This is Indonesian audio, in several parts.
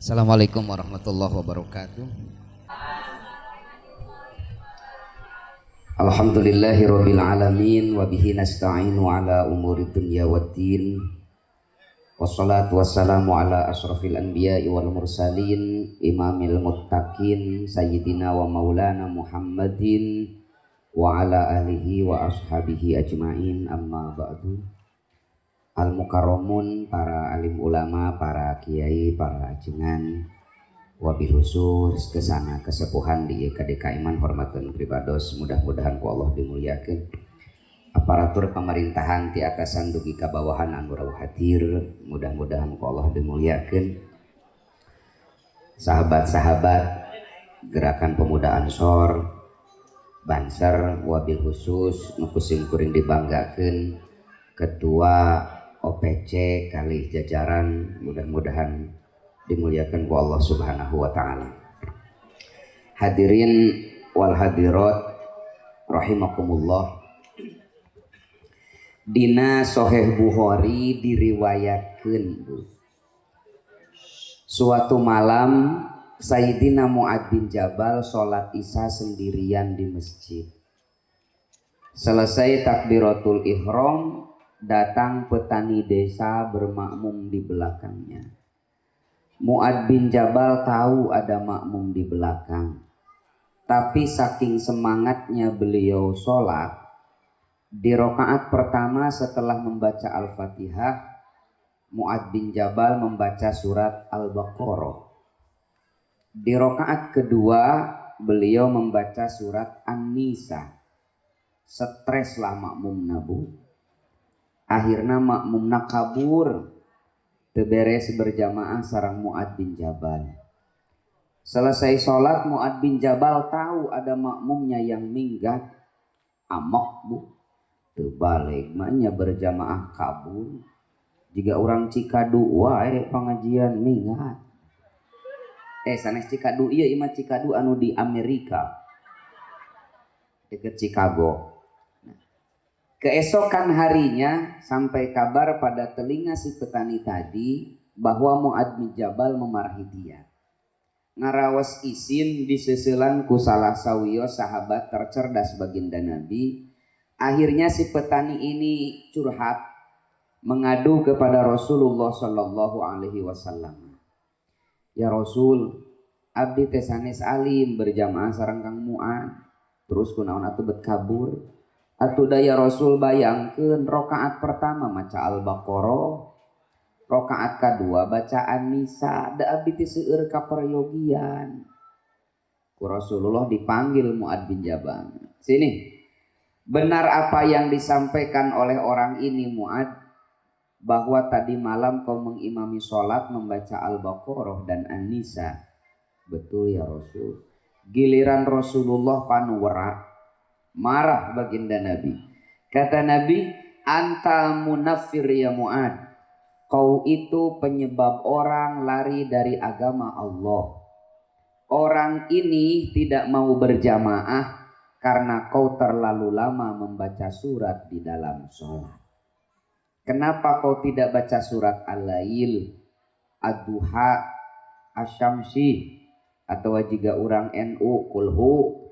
Assalamualaikum warahmatullahi wabarakatuh. Alhamdulillahirabbil alamin wa bihi nasta'inu ala umuri dunya waddin. Wassalatu wassalamu ala asyrafil anbiya'i wal mursalin imamil muttaqin sayyidina wa maulana Muhammadin wa ala alihi wa ashabihi ajmain, amma ba'du. Al-mukarramun, para alim ulama, para kiai, para ajengan, wabil khusus kesana kesepuhan di KDK Iman hormatan pribados, mudah-mudahan ku Allah dimuliakeun. Aparatur pemerintahan ti atasan dugi ka bawahan anu rawuh hadir, mudah-mudahan ku Allah dimuliakeun. Sahabat-sahabat Gerakan Pemuda Ansor Banser, wabil khusus nu kusim kuring dibanggakeun Ketua OPC kali jajaran, mudah-mudahan dimuliakan ku Allah Subhanahu wa taala. Hadirin wal hadirat rahimakumullah. Dina Sahih Bukhari diriwayatkeun suatu malam Sayyidina Mu'ad bin Jabal salat Isya sendirian di masjid. Selesai takbiratul ihram, datang petani desa bermakmum di belakangnya. Mu'ad bin Jabal tahu ada makmum di belakang, tapi saking semangatnya beliau sholat, di rakaat pertama setelah membaca Al-Fatihah, Mu'ad bin Jabal membaca surat Al-Baqarah. Di rakaat kedua beliau membaca surat An-Nisa. Streslah makmum nabu. Akhirnya makmumna kabur, teu beres berjamaah sareng Mu'ad bin Jabal. Selesai sholat, Mu'ad bin Jabal tahu ada makmumnya yang minggat, amok bu, teu balik manya berjamaah kabur. Jika orang Cikadu wae pengajian minggat. Sanes Cikadu ieu imah Cikadu anu di Amerika, deket Chicago. Keesokan harinya sampai kabar pada telinga si petani tadi bahwa Mu'ad bin Jabal memarahi dia. Ngaraos isin diseuselan ku salah sawiyo sahabat tercerdas baginda Nabi. Akhirnya si petani ini curhat, mengadu kepada Rasulullah Shallallahu Alaihi Wasallam. Ya Rasul, abdi teh sanes alim berjamaah sareng Kang Mu'ad, terus kunaon atuh bet kabur. Atuh daya Rasul bayangkeun, rakaat pertama maca Al-Baqarah, rakaat kedua baca An-Nisa, da abdi teh seueur kaperyogian. Ku Rasulullah dipanggil Mu'ad bin Jabal. Sini. Benar apa yang disampaikan oleh orang ini Mu'ad, bahwa tadi malam kau mengimami sholat membaca Al-Baqarah dan An-Nisa? Betul ya Rasul. Giliran Rasulullah panuwera, marah baginda Nabi. Kata Nabi, anta munaffir ya Mu'ad, kau itu penyebab orang lari dari agama Allah. Orang ini tidak mau berjamaah karena kau terlalu lama membaca surat di dalam sholat. Kenapa kau tidak baca surat Al-Lail, Ad-Duha, Asy-Syamsi, atau jika orang NU kulhu,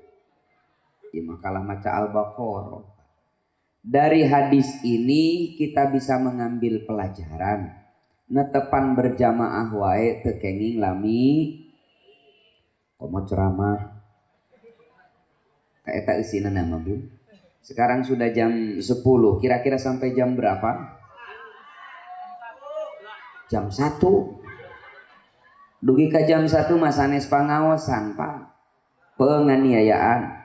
ya makalah maca Al-Baqarah. Dari hadis ini kita bisa mengambil pelajaran. Netepan berjamaah wae teu kenging lami komo ceramah. Kaeta eusina nama Bu. Sekarang sudah jam 10. Kira-kira sampai jam berapa? Jam 1. Dugi ka jam 1 masanes pangaosan, Pak. Penganiayaan.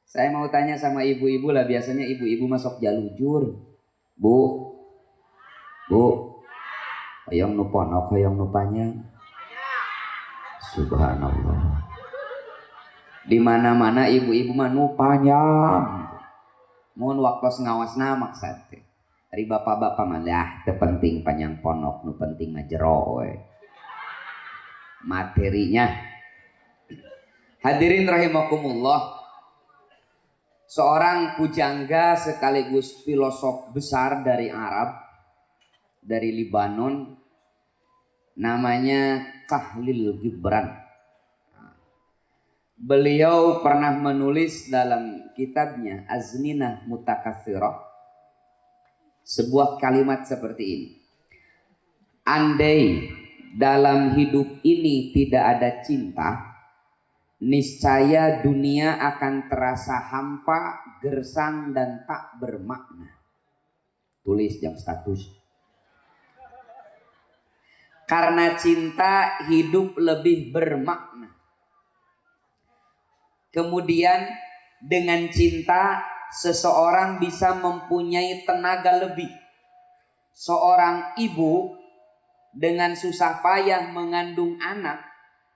Saya mau tanya sama ibu-ibu lah, biasanya ibu-ibu masuk jalujur. Bu, hoyong nu ponok, hoyong nu panjang. Subhanallah. Di mana-mana ibu-ibu mah nu panjang. Mun waktos ngawasna maksad teh. Ari bapak-bapak mah lah teu penting panjang ponok, nu penting mah jero we. Materinya. Hadirin rahimakumullah. Seorang pujangga sekaligus filosof besar dari Arab, dari Libanon, namanya Khalil Gibran. Beliau pernah menulis dalam kitabnya Azminah Mutakatsirah sebuah kalimat seperti ini. Andai dalam hidup ini tidak ada cinta, niscaya dunia akan terasa hampa, gersang dan tak bermakna. Tulis jam status. Karena cinta hidup lebih bermakna. Kemudian dengan cinta seseorang bisa mempunyai tenaga lebih. Seorang ibu dengan susah payah mengandung anak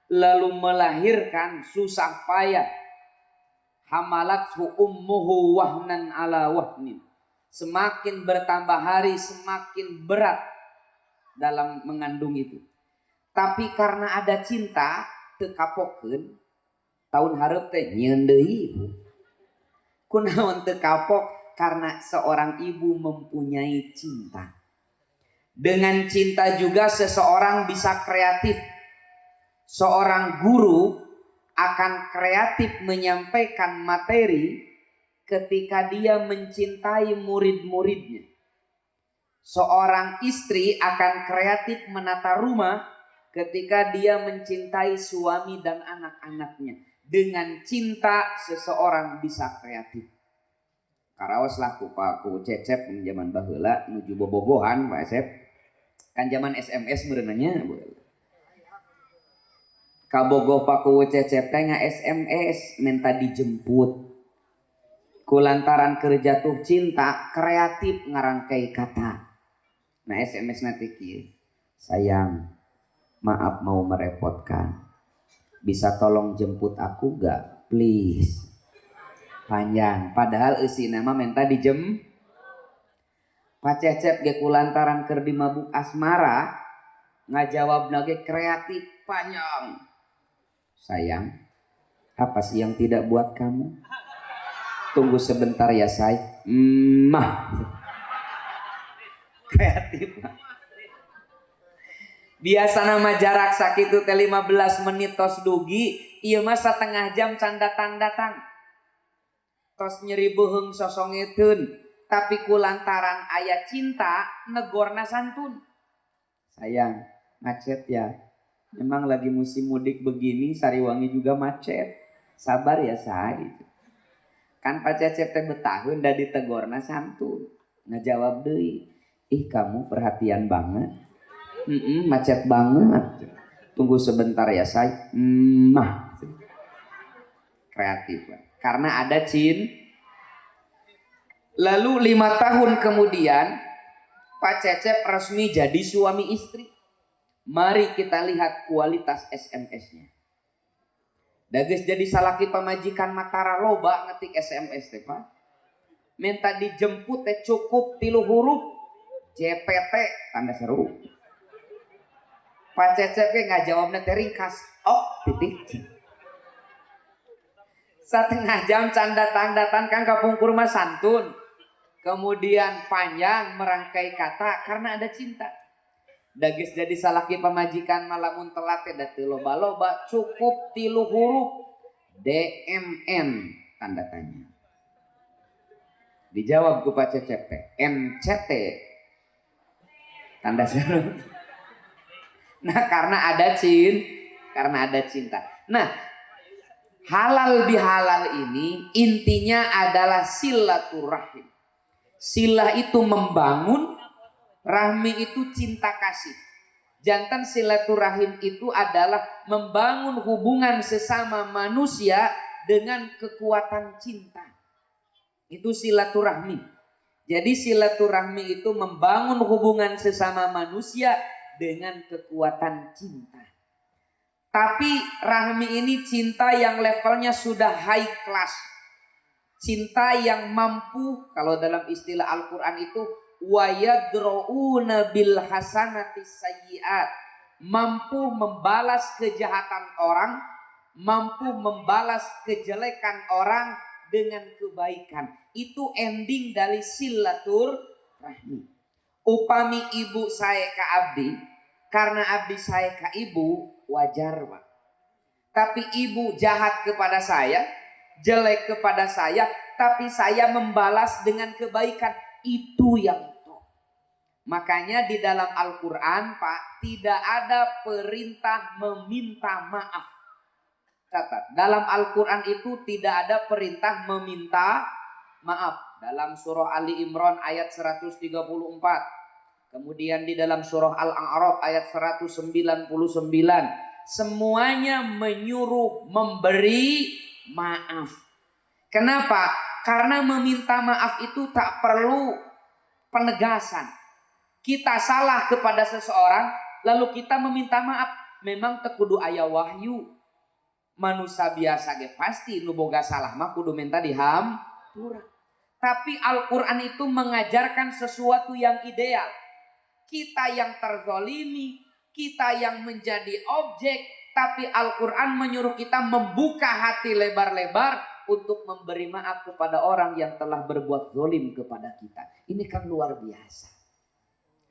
lalu melahirkan susah payah. Hamalathu ummuhu wahnan ala wahnin. Semakin bertambah hari semakin berat dalam mengandung itu. Tapi karena ada cinta teu kapokeun tahun hareup teh nyieun deui ibu. Kunaon teu kapok? Karena seorang ibu mempunyai cinta. Dengan cinta juga seseorang bisa kreatif. Seorang guru akan kreatif menyampaikan materi ketika dia mencintai murid-muridnya. Seorang istri akan kreatif menata rumah ketika dia mencintai suami dan anak-anaknya. Dengan cinta seseorang bisa kreatif. Karaos laku Pak ku Cecep zaman baheula nuju bobogohan Pak Cecep. Kan zaman SMS meureunanya. Kabogoh Pak ku Cecep teh SMS minta dijemput. Kulantaran keur jatuh cinta kreatif ngarangkai kata. Nah SMS nanti kieu. Sayang, maaf mau merepotkan. Bisa tolong jemput aku gak? Please. Panjang. Padahal eusi nama minta dijem. Pak Cecep ge kulantaran keur di mabuk asmara ngajawabna ge kreatif panjang. Sayang, apa sih yang tidak buat kamu? Tunggu sebentar ya say. Mah. Kreatif. Biasa nama jarak sakitu teh 15 menit tos dugi, ieu mah satengah jam can datang-datang. Tos nyeri beuheung sosongeteun, tapi kulantaran aya cinta negorna santun. Sayang, macet ya. Memang lagi musim mudik begini Sariwangi juga macet. Sabar ya say. Kan Pak Cecep teh betaheun da ditegorna santun. Ngajawab deui, "Ih kamu perhatian banget." Macet banget. Tunggu sebentar ya say. Mah. Kreatif. Karena ada Lalu 5 tahun kemudian Pak Cecep resmi jadi suami istri. Mari kita lihat kualitas SMS-nya. Dages jadi salaki pamajikan Matara loba ngetik SMS teh Pak. Minta dijemput teh cukup 3 huruf. JPT tanda seru. Pak Cecep ge ngajawabna teh ringkas. Oh, titik. Setengah jam can datang-datang kan kapungkur mah santun. Kemudian panjang merangkai kata karena ada cinta. Dages jadi salaki pamajikan malamun telat teh da teu loba-loba cukup 3 huruf. DMN tanda tanya. Dijawab ku Pak Cecep teh MCT tanda seru. Nah karena ada cinta. Nah halal bihalal ini intinya adalah silaturahim. Silah itu membangun, rahmi itu cinta kasih. Jantan silaturahim itu adalah membangun hubungan sesama manusia dengan kekuatan cinta. Itu silaturahmi. Jadi silaturahmi itu membangun hubungan sesama manusia dengan kekuatan cinta. Tapi rahmi ini cinta yang levelnya sudah high class. Cinta yang mampu, kalau dalam istilah Al-Quran itu wayadro'una bil hasanati sayyi'at, mampu membalas kejahatan orang, mampu membalas kejelekan orang dengan kebaikan. Itu ending dari silaturahmi. Upami ibu saya ke abdi karena abdi saya ke ibu wajar Pak. Tapi ibu jahat kepada saya, jelek kepada saya, tapi saya membalas dengan kebaikan, itu yang top. Makanya di dalam Al-Quran Pak, tidak ada perintah meminta maaf. Catat, dalam Al-Quran itu tidak ada perintah meminta maaf. Dalam surah Ali Imran ayat 134. Kemudian di dalam surah Al-A'raf ayat 199. Semuanya menyuruh memberi maaf. Kenapa? Karena meminta maaf itu tak perlu penegasan. Kita salah kepada seseorang, lalu kita meminta maaf. Memang tekudu aya wahyu. Manusia biasa ge pasti nu boga salah mah kudu minta dihampura. Tapi Al-Quran itu mengajarkan sesuatu yang ideal. Kita yang terzolimi, kita yang menjadi objek, tapi Al-Quran menyuruh kita membuka hati lebar-lebar untuk memberi maaf kepada orang yang telah berbuat zolim kepada kita. Ini kan luar biasa.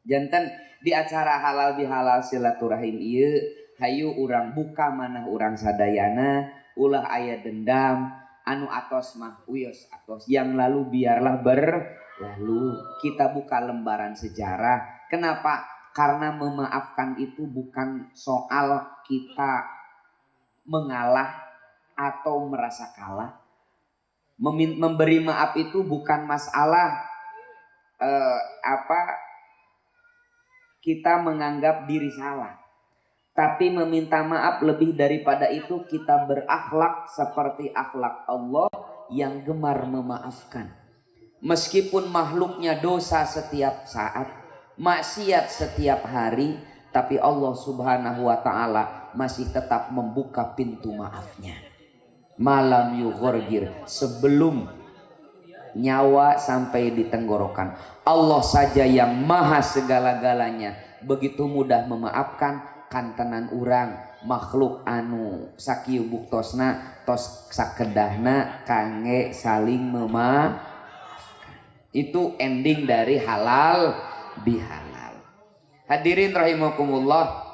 Janten di acara halal bihalal silaturahim ieu hayu urang buka manah urang sadayana, ulah aya dendam, anu atos mah uyos atos, yang lalu biarlah berlalu. Kita buka lembaran sejarah. Kenapa? Karena memaafkan itu bukan soal kita mengalah atau merasa kalah. Memberi maaf itu bukan masalah kita menganggap diri salah. Tapi meminta maaf lebih daripada itu, kita berakhlak seperti akhlak Allah yang gemar memaafkan. Meskipun makhluknya dosa setiap saat, maksiat setiap hari, tapi Allah Subhanahu wa ta'ala masih tetap membuka pintu maafnya. Malam yughorgir, sebelum nyawa sampai di tenggorokan. Allah saja yang maha segala-galanya begitu mudah memaafkan. Kantenan urang makhluk anu sakieu buktosna tos sakedahna kangge saling memaafkan. Itu ending dari halal bihalal. Hadirin rahimakumullah,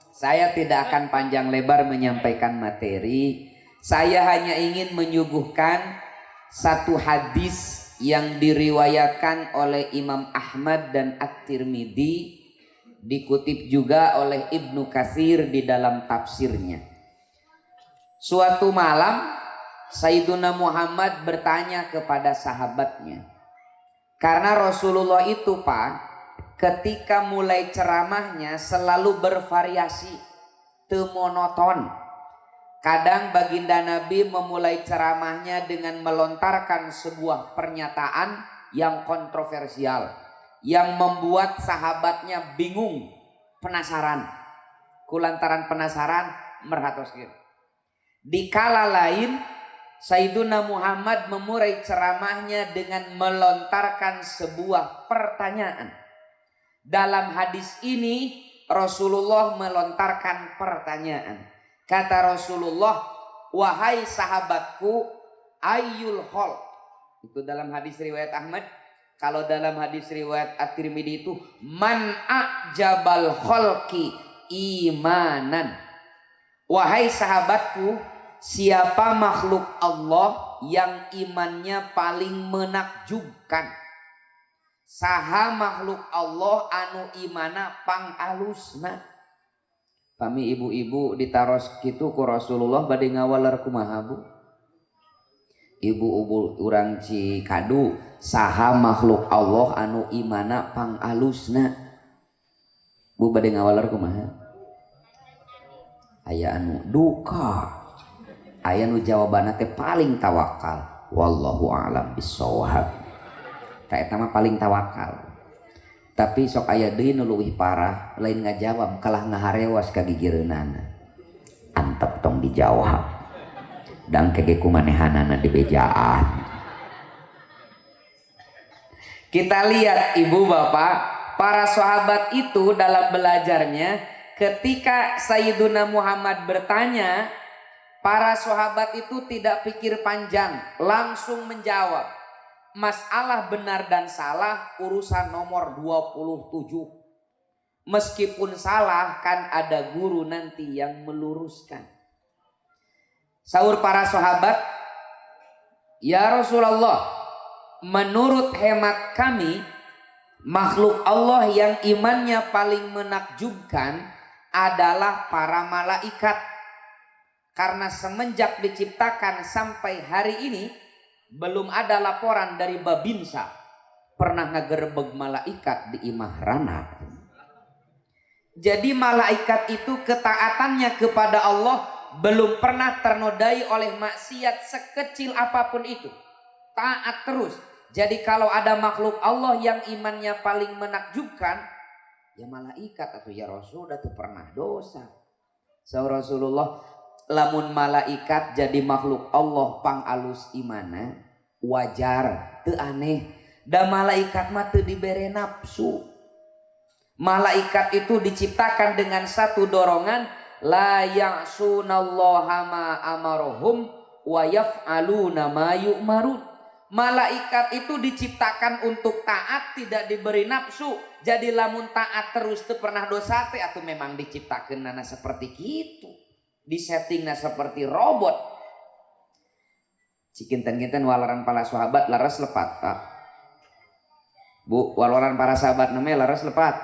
saya tidak akan panjang lebar menyampaikan materi. Saya hanya ingin menyuguhkan satu hadis yang diriwayatkan oleh Imam Ahmad dan At-Tirmidzi, dikutip juga oleh Ibnu Katsir di dalam tafsirnya. Suatu malam Sayyiduna Muhammad bertanya kepada sahabatnya, karena Rasulullah itu Pak, ketika mulai ceramahnya selalu bervariasi, teu monoton. Kadang baginda Nabi memulai ceramahnya dengan melontarkan sebuah pernyataan yang kontroversial, yang membuat sahabatnya bingung, penasaran. Kulantaran penasaran, merhatoskeun. Di kala lain, Sayyiduna Muhammad memulai ceramahnya dengan melontarkan sebuah pertanyaan. Dalam hadis ini, Rasulullah melontarkan pertanyaan. Kata Rasulullah, wahai sahabatku, ayyul khalq. Itu dalam hadis riwayat Ahmad. Kalau dalam hadis riwayat At-Tirmidzi itu man a'jabal khalqi imanan. Wahai sahabatku, siapa makhluk Allah yang imannya paling menakjubkan? Saha makhluk Allah anu imana pang alusna? Kami ibu-ibu ditaros kitu ku Rasulullah bade ngawaler kumaha Bu? Ibu-ibu urang Cikadu, saha makhluk Allah anu imana pang alusna? Bu bade ngawaler kumaha? Aya anu duka, aya nu jawabanna teh paling tawakal. Wallahu a'lam bissawab. Ta eta mah paling tawakal. Tapi sok aya deui nu leuwih parah, lain ngajawab kalah ngaharewas ka gigireunana. Antep tong dijawab. Dan kege kumanehanana dibejaan. Kita lihat ibu bapak, para sahabat itu dalam belajarnya, ketika Sayyiduna Muhammad bertanya, para sahabat itu tidak pikir panjang, langsung menjawab. Masalah benar dan salah urusan nomor 27. Meskipun salah kan ada guru nanti yang meluruskan. Sahur para sahabat, ya Rasulullah, menurut hemat kami makhluk Allah yang imannya paling menakjubkan adalah para malaikat. Karena semenjak diciptakan sampai hari ini belum ada laporan dari Babinsa pernah ngegerebeg malaikat di imah rana. Jadi malaikat itu ketaatannya kepada Allah belum pernah ternodai oleh maksiat sekecil apapun itu. Taat terus. Jadi kalau ada makhluk Allah yang imannya paling menakjubkan, ya malaikat atau ya Rasul udah tuh pernah dosa. So Rasulullah, lamun malaikat jadi makhluk Allah pang alus imana wajar, teu aneh. Da malaikat mah teu dibere nafsu. Malaikat itu diciptakan dengan satu dorongan, la ya'sunallaha ma amarohum wa yaf'aluna ma yu'marun. Malaikat itu diciptakan untuk taat, tidak diberi nafsu. Jadi lamun taat terus teu pernah dosa teh atuh memang diciptakeunana seperti kitu. Disettingna seperti robot. Cikinten-kinten walaran para sahabat laras lepat, Pak. Bu, walaran para sahabat namanya laras lepat.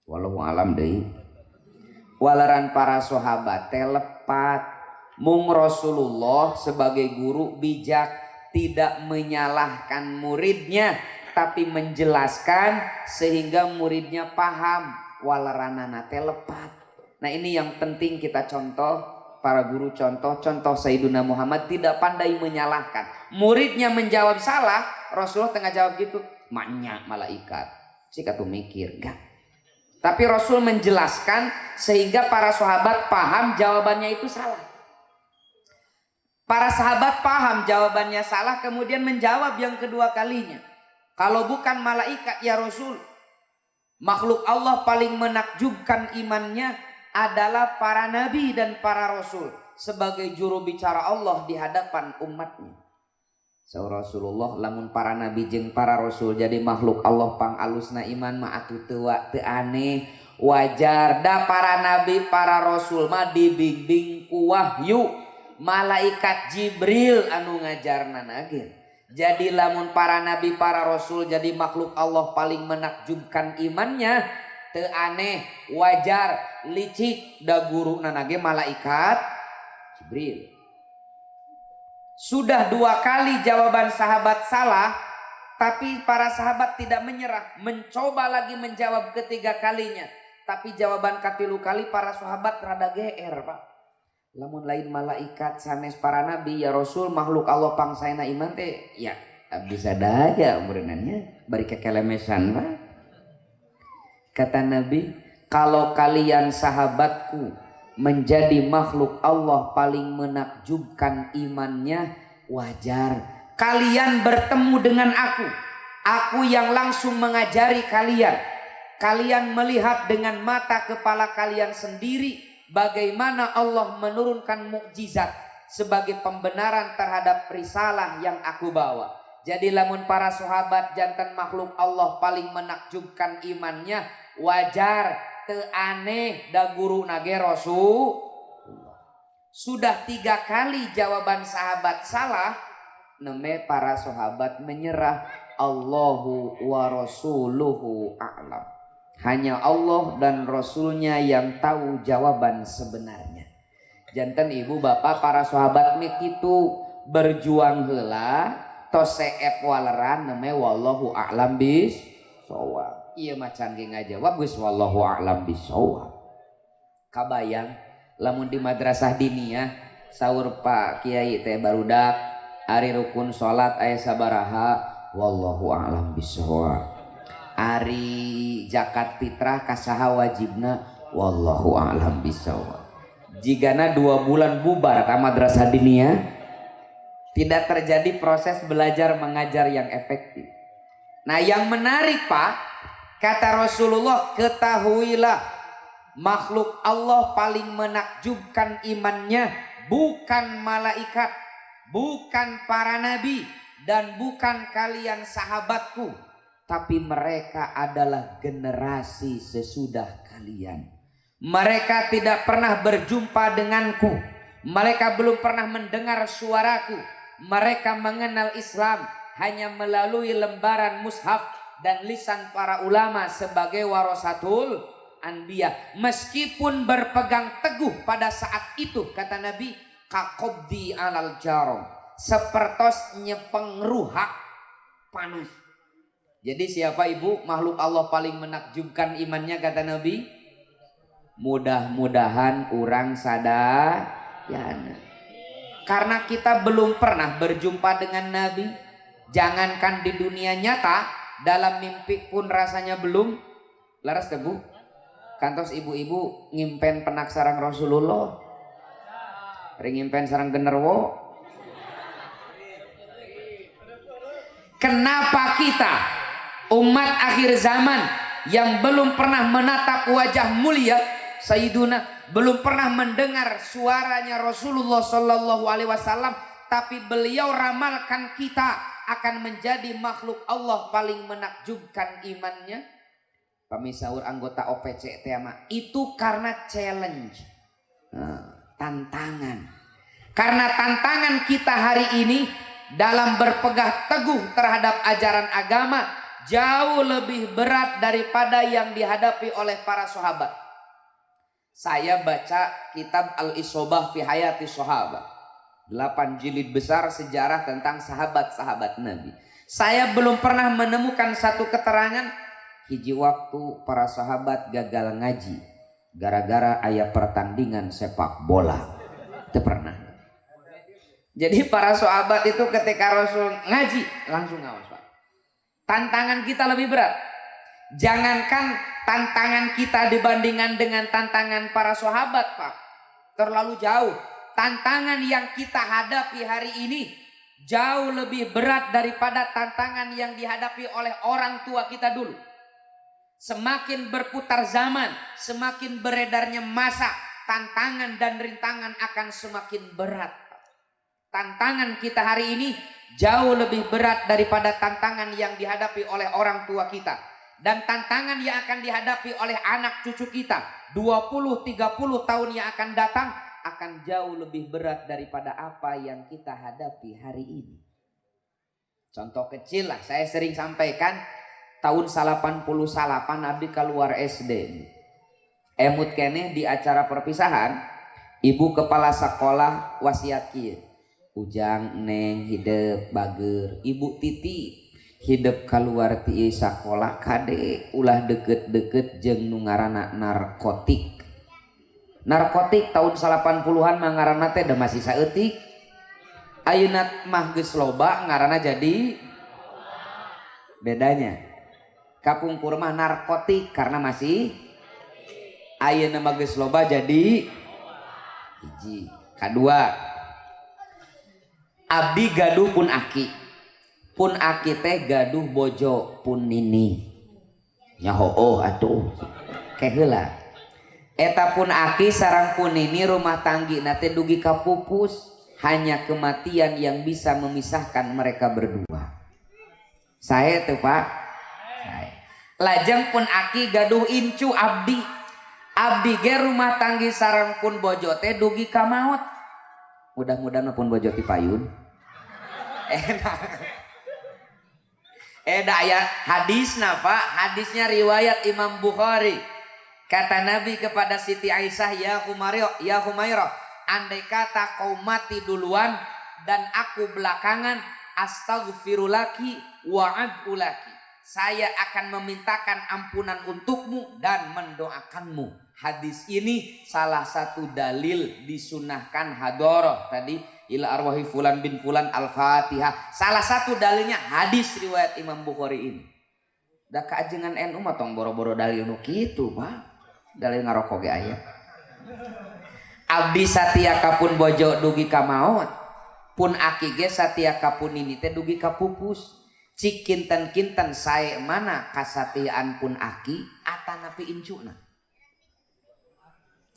Wallahu alam deui. Walaran para sahabat teh lepat. Mung Rasulullah sebagai guru bijak tidak menyalahkan muridnya, tapi menjelaskan sehingga muridnya paham. Walaranana teh lepat. Nah ini yang penting kita contoh, para guru contoh Sayyiduna Muhammad tidak pandai menyalahkan. Muridnya menjawab salah, Rasulullah tengah jawab gitu, maknya malaikat. Cik atuh mikir, enggak. Tapi Rasul menjelaskan sehingga para sahabat paham jawabannya itu salah. Para sahabat paham jawabannya salah, kemudian menjawab yang kedua kalinya. Kalau bukan malaikat ya Rasul, makhluk Allah paling menakjubkan imannya adalah para nabi dan para rasul sebagai juru bicara Allah di hadapan umatnya. So Rasulullah, lamun para nabi jeung para rasul jadi makhluk Allah pang alusna iman mah atuh teu aneh, wajar. Da para nabi para rasul mah dibimbing ku wahyu, malaikat Jibril anu ngajarna nage. Jadi lamun para nabi para rasul jadi makhluk Allah paling menakjubkan imannya, teu aneh, wajar, licik. Da guruna nage malaikat Jibril. Sudah 2 kali jawaban sahabat salah, tapi para sahabat tidak menyerah, mencoba lagi menjawab ketiga kalinya. Tapi jawaban katilu kali para sahabat rada GR, Pak. Lamun lain malaikat sanes para nabi ya Rasul makhluk Allah pangsaena iman teh ya bisa daya umurinannya bari kekelemesan, Pak. Kata Nabi, kalau kalian sahabatku menjadi makhluk Allah paling menakjubkan imannya, wajar. Kalian bertemu dengan aku yang langsung mengajari kalian. Kalian melihat dengan mata kepala kalian sendiri bagaimana Allah menurunkan mukjizat sebagai pembenaran terhadap risalah yang aku bawa. Jadi lamun para sahabat jantan makhluk Allah paling menakjubkan imannya, wajar, teu aneh. Da guru nage Rasul. Sudah 3 kali jawaban sahabat salah, neme para sahabat menyerah. Allahu wa rasuluhu a'lam. Hanya Allah dan Rasulnya yang tahu jawaban sebenarnya. Janten ibu bapak para sahabat mekitu berjuang heula tos seep waleran neme wallahu a'lam bis shawab. Iya macan ge ngajawab geus wallahu a'lam bisawab. Kabayang lamun di madrasah diniyah saur Pak Kiai teh barudak ari rukun salat aya sabaraha wallahu a'lam bisawab. Ari zakat fitrah kasaha wajibna wallahu a'lam bisawab. Jigana 2 bulan bubar ka madrasah diniyah, tidak terjadi proses belajar mengajar yang efektif. Nah yang menarik Pak, kata Rasulullah, ketahuilah makhluk Allah paling menakjubkan imannya bukan malaikat, bukan para nabi, dan bukan kalian sahabatku. tapi mereka adalah generasi sesudah kalian. Mereka tidak pernah berjumpa denganku. Mereka belum pernah mendengar suaraku. Mereka mengenal Islam hanya melalui lembaran mushaf dan lisan para ulama sebagai warasatul anbiya. Meskipun berpegang teguh pada saat itu, kata Nabi, kaqobdi alal jarom, sepertos nyepeng ruhak panas. Jadi siapa ibu makhluk Allah paling menakjubkan imannya, kata Nabi? Mudah-mudahan orang sadayana. Karena kita belum pernah berjumpa dengan Nabi, jangankan di dunia nyata, dalam mimpi pun rasanya belum. Laras tebu kantos ibu-ibu ngimpen penak sarang Rasulullah, ngimpen sarang generwo. Kenapa kita umat akhir zaman yang belum pernah menatap wajah mulia Sayyiduna, belum pernah mendengar suaranya Rasulullah Sallallahu Alaihi Wasallam, tapi beliau ramalkan kita akan menjadi makhluk Allah paling menakjubkan imannya? Pemisaur anggota OPC tema itu karena challenge, tantangan. Karena tantangan kita hari ini dalam berpegang teguh terhadap ajaran agama jauh lebih berat daripada yang dihadapi oleh para sahabat. Saya baca kitab Al-Isobah fi Hayati Sahabat, 8 jilid besar sejarah tentang sahabat-sahabat Nabi. Saya belum pernah menemukan satu keterangan hiji waktu para sahabat gagal ngaji gara-gara aya pertandingan sepak bola. Itu pernah. Jadi para sahabat itu ketika Rasul ngaji langsung ngawas, Pak. Tantangan kita lebih berat. Jangankan tantangan kita dibandingkan dengan tantangan para sahabat, Pak, terlalu jauh. Tantangan yang kita hadapi hari ini jauh lebih berat daripada tantangan yang dihadapi oleh orang tua kita dulu. Semakin berputar zaman, semakin beredarnya masa, tantangan dan rintangan akan semakin berat. Tantangan kita hari ini jauh lebih berat daripada tantangan yang dihadapi oleh orang tua kita. Dan tantangan yang akan dihadapi oleh anak cucu kita 20-30 tahun yang akan datang akan jauh lebih berat daripada apa yang kita hadapi hari ini. Contoh kecil lah, saya sering sampaikan, tahun 88 abdi keluar SD. Emut keneh di acara perpisahan, ibu kepala sekolah wasiat kieu. Ujang neng hidup bager, ibu Titi hidup keluar ti sekolah kade ulah deket-deket jeung nu ngaranna narkotik. Narkotik tahun 80-an mah ngaranna teh da masih saeutik. Ayeuna mah geus loba ngaranna jadi bedanya. Kapungkur mah narkotik karena masih, ayeuna mah geus loba jadi hiji. Kadua, abdi gaduh pun aki. Pun aki teh gaduh bojo pun nini nyaho atuh keheula eta pun aki sareng pun nini rumah tanggi nate dugi kapupus, hanya kematian yang bisa memisahkan mereka berdua. Saya tuh Pak, saya lajeng pun aki gaduh incu abdi ge rumah tanggi sareng pun bojo teh dugi ka maot. Mudah-mudahan pun bojo ti payun enak. Aya hadisna Pak, hadisnya riwayat Imam Bukhari. Kata Nabi kepada Siti Aisyah, ya Humairah, andai kata kau mati duluan dan aku belakangan, astaghfirulaki wa'adulaki, saya akan memintakan ampunan untukmu dan mendoakanmu. Hadis ini salah satu dalil disunahkan hadoroh tadi, ila arwahi fulan bin fulan al-fatihah. Salah satu dalilnya hadis riwayat Imam Bukhari ini. Da kaajengan NU mah tong boro-boro dalil nu kitu Pak, dalil ngarokok ge aya. Abdi satia kapun bojo dugi ka maot, pun aki ge satia kapun nini teh dugi ka pupus. Cik kinten-kinten sae mana kasatiaan pun aki atanapi incuna.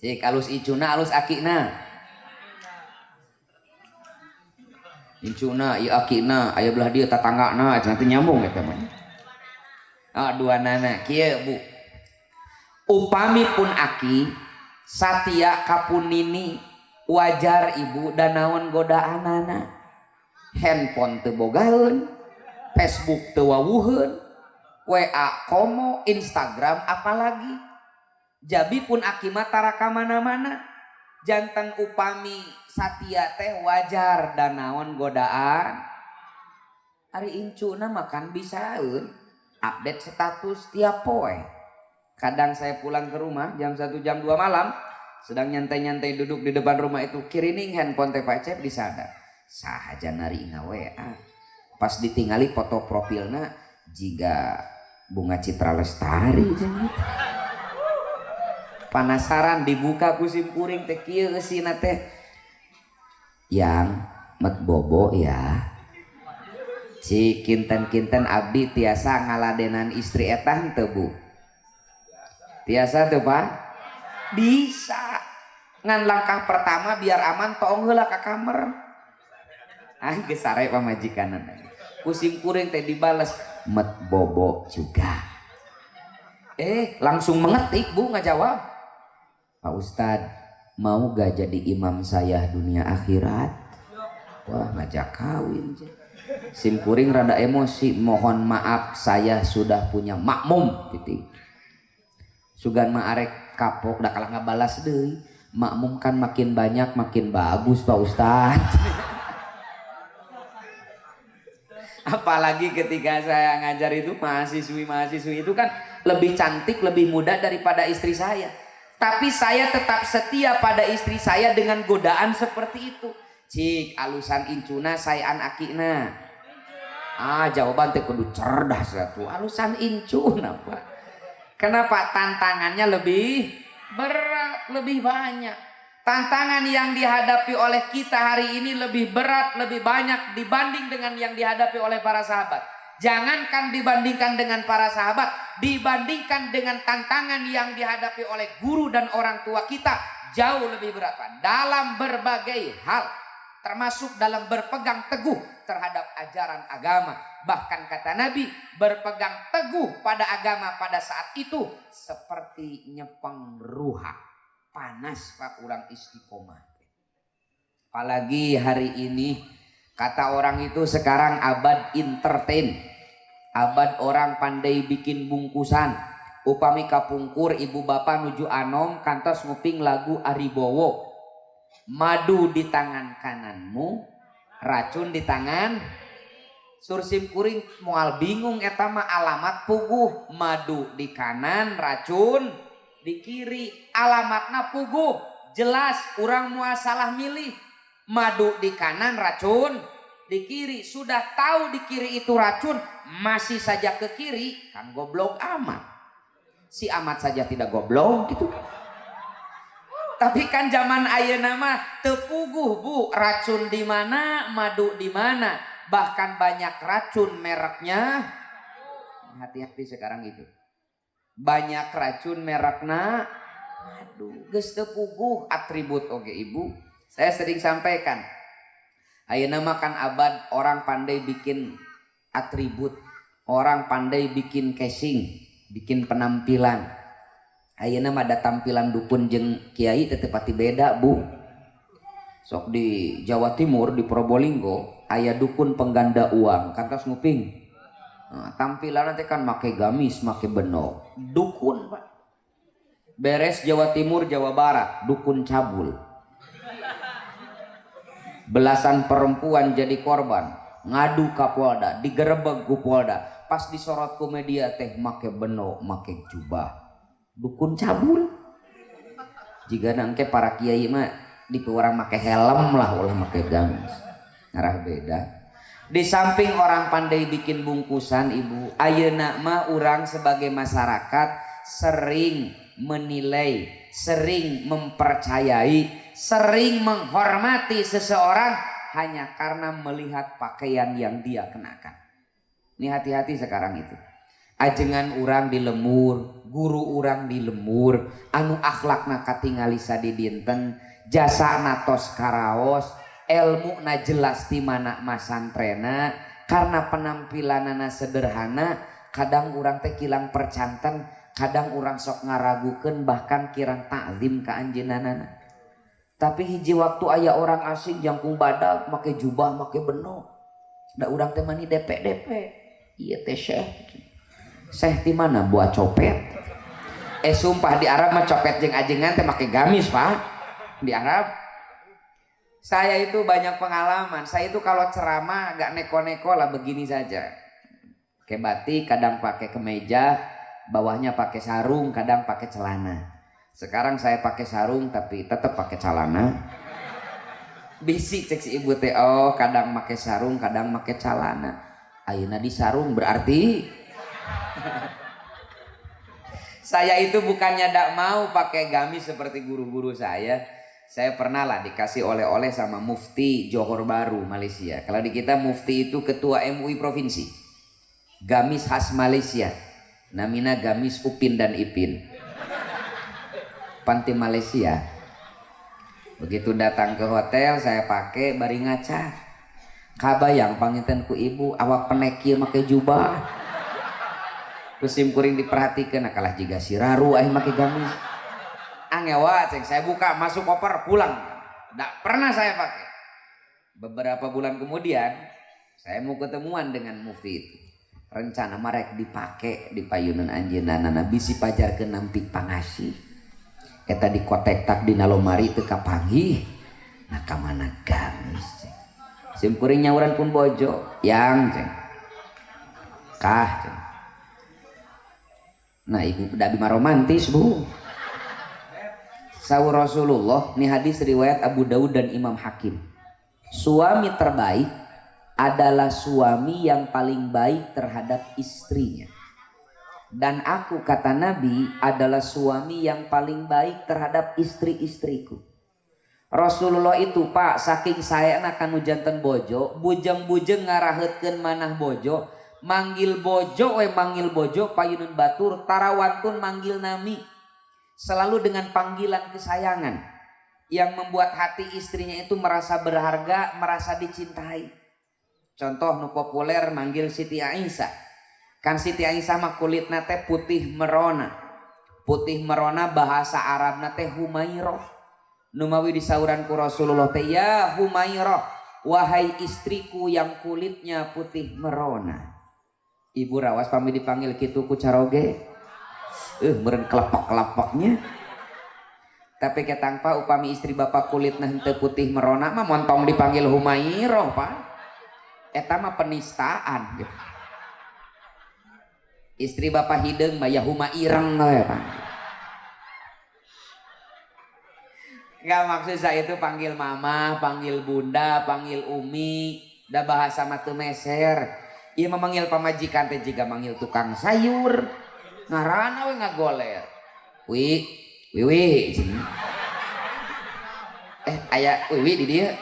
Cik alus incuna alus akina. Incuna ieu akina aya belah dieu tatanggana nanti nyambung eta mah. Oh, dua nana kieu Bu. Upami pun aki satia kapunini wajar ibu dan naon godaan anak. Handphone teu bogaeun, Facebook teu wawuheun, WA komo, Instagram apalagi. Jabi pun aki mah tara ka mana-mana. Janten upami satia teh wajar dan naon godaan. Ari incuna makan bisaeun update status tiap poe. Kadang saya pulang ke rumah jam 1 jam 2 malam, sedang nyantai-nyantai duduk di depan rumah itu, kirining handphone teh Pak Cep disada. Sahaja narina WA. Pas ditingali foto profilna jiga Bunga Citra Lestari. Penasaran dibuka kusim kuring teh kieu eusina teh. Yang met bobo ya. Ci kinten-kinten abdi tiasa ngaladenan istri etah teu Bu? Tiasa tuh Pak? Bisa. Ngan langkah pertama biar aman tong heula ka kamar. Ah geus sare pamajikanan. Kusim kuring teh dibales met bobo juga. Langsung mengetik Bu ngajawab. Pak Ustad, mau gak jadi imam saya dunia akhirat? Wah ngajak kawin. Sim kuring rada emosi, mohon maaf saya sudah punya makmum titik. Sugan mah arek kapok da kalah ngabalas deui. Makmum kan makin banyak makin bagus Pak Ustad. Apalagi ketika saya ngajar itu mahasiswi itu kan lebih cantik, lebih muda daripada istri saya. Tapi saya tetap setia pada istri saya dengan godaan seperti itu. Cik alusan incuna sayan akina. Jawaban teh kudu cerdas atuh. Alusan incuna Pak. Kenapa? Tantangannya lebih berat, lebih banyak. Tantangan yang dihadapi oleh kita hari ini lebih berat, lebih banyak dibanding dengan yang dihadapi oleh para sahabat. Jangankan dibandingkan dengan para sahabat, dibandingkan dengan tantangan yang dihadapi oleh guru dan orang tua kita, jauh lebih berat Pak. Dalam berbagai hal, termasuk dalam berpegang teguh terhadap ajaran agama. Bahkan kata Nabi, berpegang teguh pada agama pada saat itu seperti nyepeng ruha. Panas Pak urang istiqomah. Apalagi hari ini, kata orang itu sekarang abad entertain. Abad orang pandai bikin bungkusan. Upami kapungkur ibu bapak nuju anom kantos nguping lagu Aribowo. Madu di tangan kananmu, racun di tangan. Sursim kuring moal bingung eta mah alamat puguh. Madu di kanan, racun di kiri. Alamatna puguh, jelas urang moal salah milih. Madu di kanan, racun di kiri. Sudah tahu di kiri itu racun, masih saja ke kiri, kan goblok amat. Si amat saja tidak goblok gitu. Tapi kan zaman ayeuna mah teu puguh Bu, racun di mana, madu di mana. Bahkan banyak racun mereknya. Hati-hati sekarang itu. Banyak racun merekna. Aduh, geus teu puguh atribut oge Ibu. Saya sering sampaikan. Ayeuna mah kan abad orang pandai bikin atribut, orang pandai bikin casing, bikin penampilan. Ayeuna mah ada tampilan dukun jeung kiai teh pati beda Bu. Sok di Jawa Timur di Probolinggo aya dukun pengganda uang, kantos nguping. Nah, tampilan nanti kan make gamis, make benok. Dukun Pak. Beres Jawa Timur, Jawa Barat, dukun cabul. Belasan perempuan jadi korban, ngadu ka Polda, digerebek ku Polda. Pas disorot ku media teh make benok, make jubah. Dukun cabul. Jika nangke para kiai mah di orang make helm lah, ulah make gamis. Ngarah beda. Di samping orang pandai bikin bungkusan Ibu, ayeuna mah urang sebagai masyarakat sering menilai, sering mempercayai, sering menghormati seseorang hanya karena melihat pakaian yang dia kenakan. Ini hati-hati sekarang itu. Ajengan urang di lemur, guru urang di lemur, anu akhlakna katingali sadidinten, jasa natos karaos, ilmu na jelas di mana masantrena, karena penampilanana sederhana kadang urang teh kilang percanten, kadang urang sok ngaragukeun bahkan kirang taklim ka anjeunana. Tapi hiji waktu aya orang asing jangkung badak make jubah make beno, da urang teh mani DP ieu teh syekh ti mana buat copet. Sumpah di Arab mah copet jeung ajengan teh make gamis Pak. Di Arab saya itu banyak pengalaman. Saya itu kalau ceramah gak neko-neko lah, begini saja. Pakai batik, kadang pakai kemeja, bawahnya pakai sarung, kadang pakai celana. Sekarang saya pakai sarung tapi tetap pakai celana. Bisi cek si ibu teh, oh kadang pakai sarung, kadang pakai celana. Ayeuna di sarung berarti saya itu bukannya tidak mau pakai gamis seperti guru-guru saya. Saya pernah lah dikasih oleh-oleh sama Mufti Johor Bahru Malaysia. Kalau di kita Mufti itu ketua MUI provinsi. Gamis khas Malaysia. Namanya gamis Upin dan Ipin. Panti Malaysia. Begitu datang ke hotel saya pakai bari ngaca. Kabayang panginten ku ibu awak penekil make jubah. Kusim kuring diperhatikan kalah jiga siraru aya make gamis. Angewa ceng saya buka masuk koper pulang. Tidak pernah saya pakai. Beberapa bulan kemudian saya mau ketemuan dengan Mufti itu. Rencana marek dipakai di payunan anjeunana bisi pajarkeun nampik pangasih. Eta dikotek tak dina lomari teu kapanggih. Nah ka mana gamis ceng. Sim kuring nyauran pun bojo yang ceng. Kah ceng. Nah ibu da bima romantis Bu. Sahur Rasulullah, ini hadis riwayat Abu Daud dan Imam Hakim. Suami terbaik adalah suami yang paling baik terhadap istrinya. Dan aku kata Nabi adalah suami yang paling baik terhadap istri-istriku. Rasulullah itu Pak saking saya akan janten bojo, bujeng-bujeng ngarahetkeun manah bojo, manggil bojo manggil bojo payunun batur tarawantun manggil nami. Selalu dengan panggilan kesayangan yang membuat hati istrinya itu merasa berharga, merasa dicintai. Contoh nu populer manggil Siti Aisyah. Kan Siti Aisyah mah kulitna teh putih merona. Putih merona bahasa Arabna teh Humairah. Nu mawi disauran ku Rasulullah teh ya Humairah, wahai istriku yang kulitnya putih merona. Ibu rawas pami dipanggil kitu ku caroge. Meren kelepok-kelepoknya. Tapi ketangpa upami istri bapak kulitna henteu putih merona mah montong dipanggil Humairah Pak. Eta mah penistaan gitu. Istri bapak hideung mah ya Humaireng we Pak. Enggak maksud saya itu panggil mama, panggil bunda, panggil umi, da bahasa mah teu meser. Ieu memanggil pamajikan teh jiga manggil tukang sayur. Ngarana we ngagoler. Wiwi. Aya wiwi di dieu.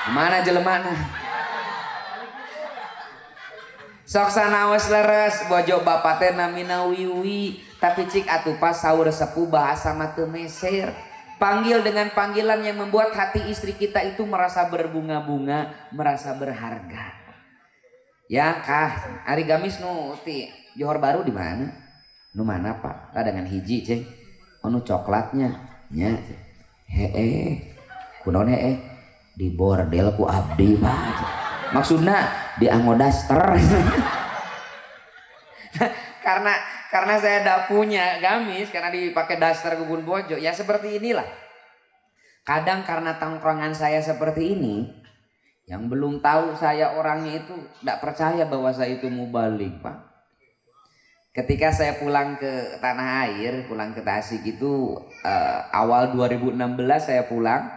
Mana jelemana? Sok sanaos leres bojo bapak teh namina wiwi, tapi cik atuh pas saur sepuh bahasa mah teu meser. Panggil dengan panggilan yang membuat hati istri kita itu merasa berbunga-bunga, merasa berharga. Ya kah, ari gamis nu ti Johor Bahru di mana? Nu mana Pak? Dengan hiji ceng. Nu coklatnya nya. Kunaon di bordel ku abdi Pak. Maksudna di anggodaster. karena saya tidak punya gamis karena dipakai daster gugun bojo. Ya seperti inilah. Kadang karena tongkrongan saya seperti ini, yang belum tahu saya orangnya itu tidak percaya bahwa saya itu mubalik Pak. Ketika saya pulang ke tanah air, pulang ke Tasik itu awal 2016 saya pulang.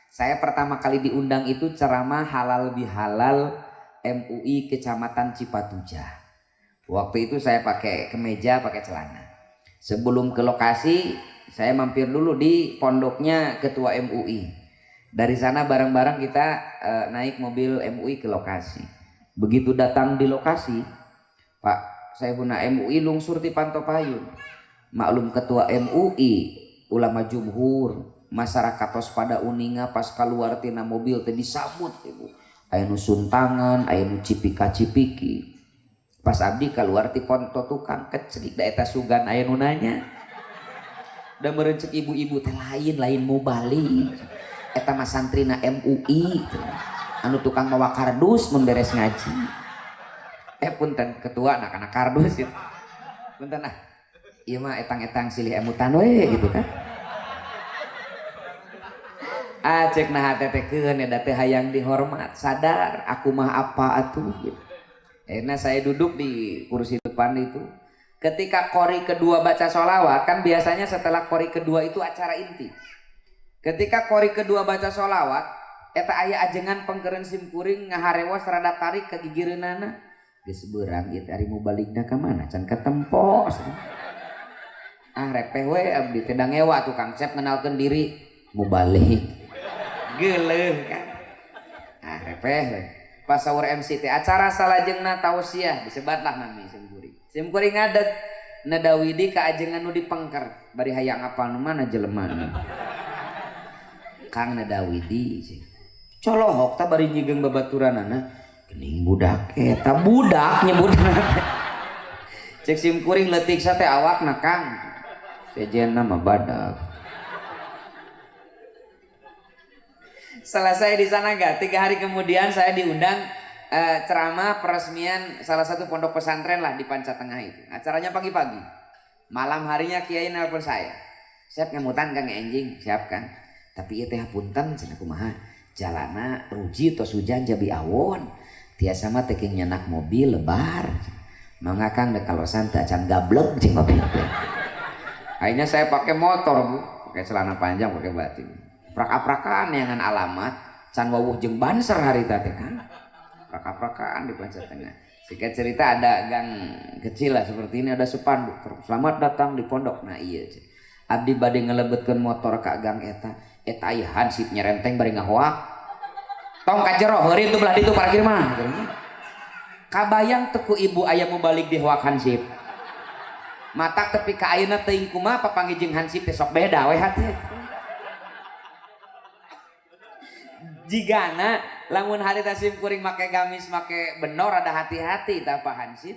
Saya pertama kali diundang itu ceramah halal bihalal MUI Kecamatan Cipatujah. Waktu itu saya pakai kemeja, pakai celana. Sebelum ke lokasi, saya mampir dulu di pondoknya ketua MUI. Dari sana bareng-bareng kita naik mobil MUI ke lokasi. Begitu datang di lokasi, Pak, saya guna MUI lungsur di Pantopayun. Maklum ketua MUI, ulama jumhur, masyarakat tos pada uninga pas keluar tina mobil teh disambut ibu. Aya nu suntangan, aya nu cipika-cipiki. Pas abdi keluar ti ponto tukang kecerik da eta sugan aya nu nanya. Da meureun ceuk ibu-ibu teh lain mau balik. Eta mah santrina MUI anu tukang mawa kardus memberes ngaji. Punten ketua anak-anak kardus gitu. Punten ah. Ieu mah etang-etang silih emutan we gitu kan. Cek nah tetekeun eta teh hayang dihormat, sadar aku mah apa atuh gitu. Akhirnya saya duduk di kursi depan itu. Ketika qori kedua baca sholawat, kan biasanya setelah qori kedua itu acara inti. Ketika qori kedua baca sholawat, eta aya ajengan pengkeureun simkuring ngaharewas rada tarik ke gigireunana. Geus beurang ieu ari mubaligna ka mana? Can katempo. Repeh we abdi teh da ngewa tukang cep ngenalkeun diri mubalik. Geuleuh kan. Repeh we. Pas saur MC teh acara salajengna tausiah disebatlah nami simkuring. Simkuring ngadeg nadawidi ka ajengan nu dipengker bari hayang apal nu mana jelemana. Kang nadawidi colohok ta bari nyigeung babaturanana geuning budak eta budak nyebutna. Cek simkuring leutik sa teh awakna Kang. Sejenna mah badak. Selesai di sana gak? 3 hari kemudian saya diundang ceramah peresmian salah satu pondok pesantren lah di Panca Tengah itu. Acaranya pagi-pagi. Malam harinya kiai nelpon saya. Siap ngemutan Kang Enjing, siap Kang. Tapi ieu teh punten cenah kumaha? Jalana ruji tos hujan jabi awon. Tiasa mah teh nyenak mobil lebar. Mangga Kang da kalosan teh acan gablek jeung mobil teh. Akhirnya saya pakai motor, Bu. Pakai celana panjang, pakai batik. Prak-aprakan yangan alamat can wawuh jeung banser harita teh kan. Prak-aprakan di Panca Tengah. Singkat cerita ada gang kecil lah seperti ini, ada spanduk selamat datang di pondok. Nah iya abdi bade ngelebetkeun motor ka gang eta aya hansip nyerenteng bari ngahoak tong ka jero heureun tuh belah ditu parkir mah kabayang teu ku ibu aya mau balik di hoak hansip matak tepi ka ayeuna teuing kumaha papanggih jeung hansip teh sok beda we hati. Jigana lamun harita simkuring make gamis make benor ada hati-hati tah Pak Hansip.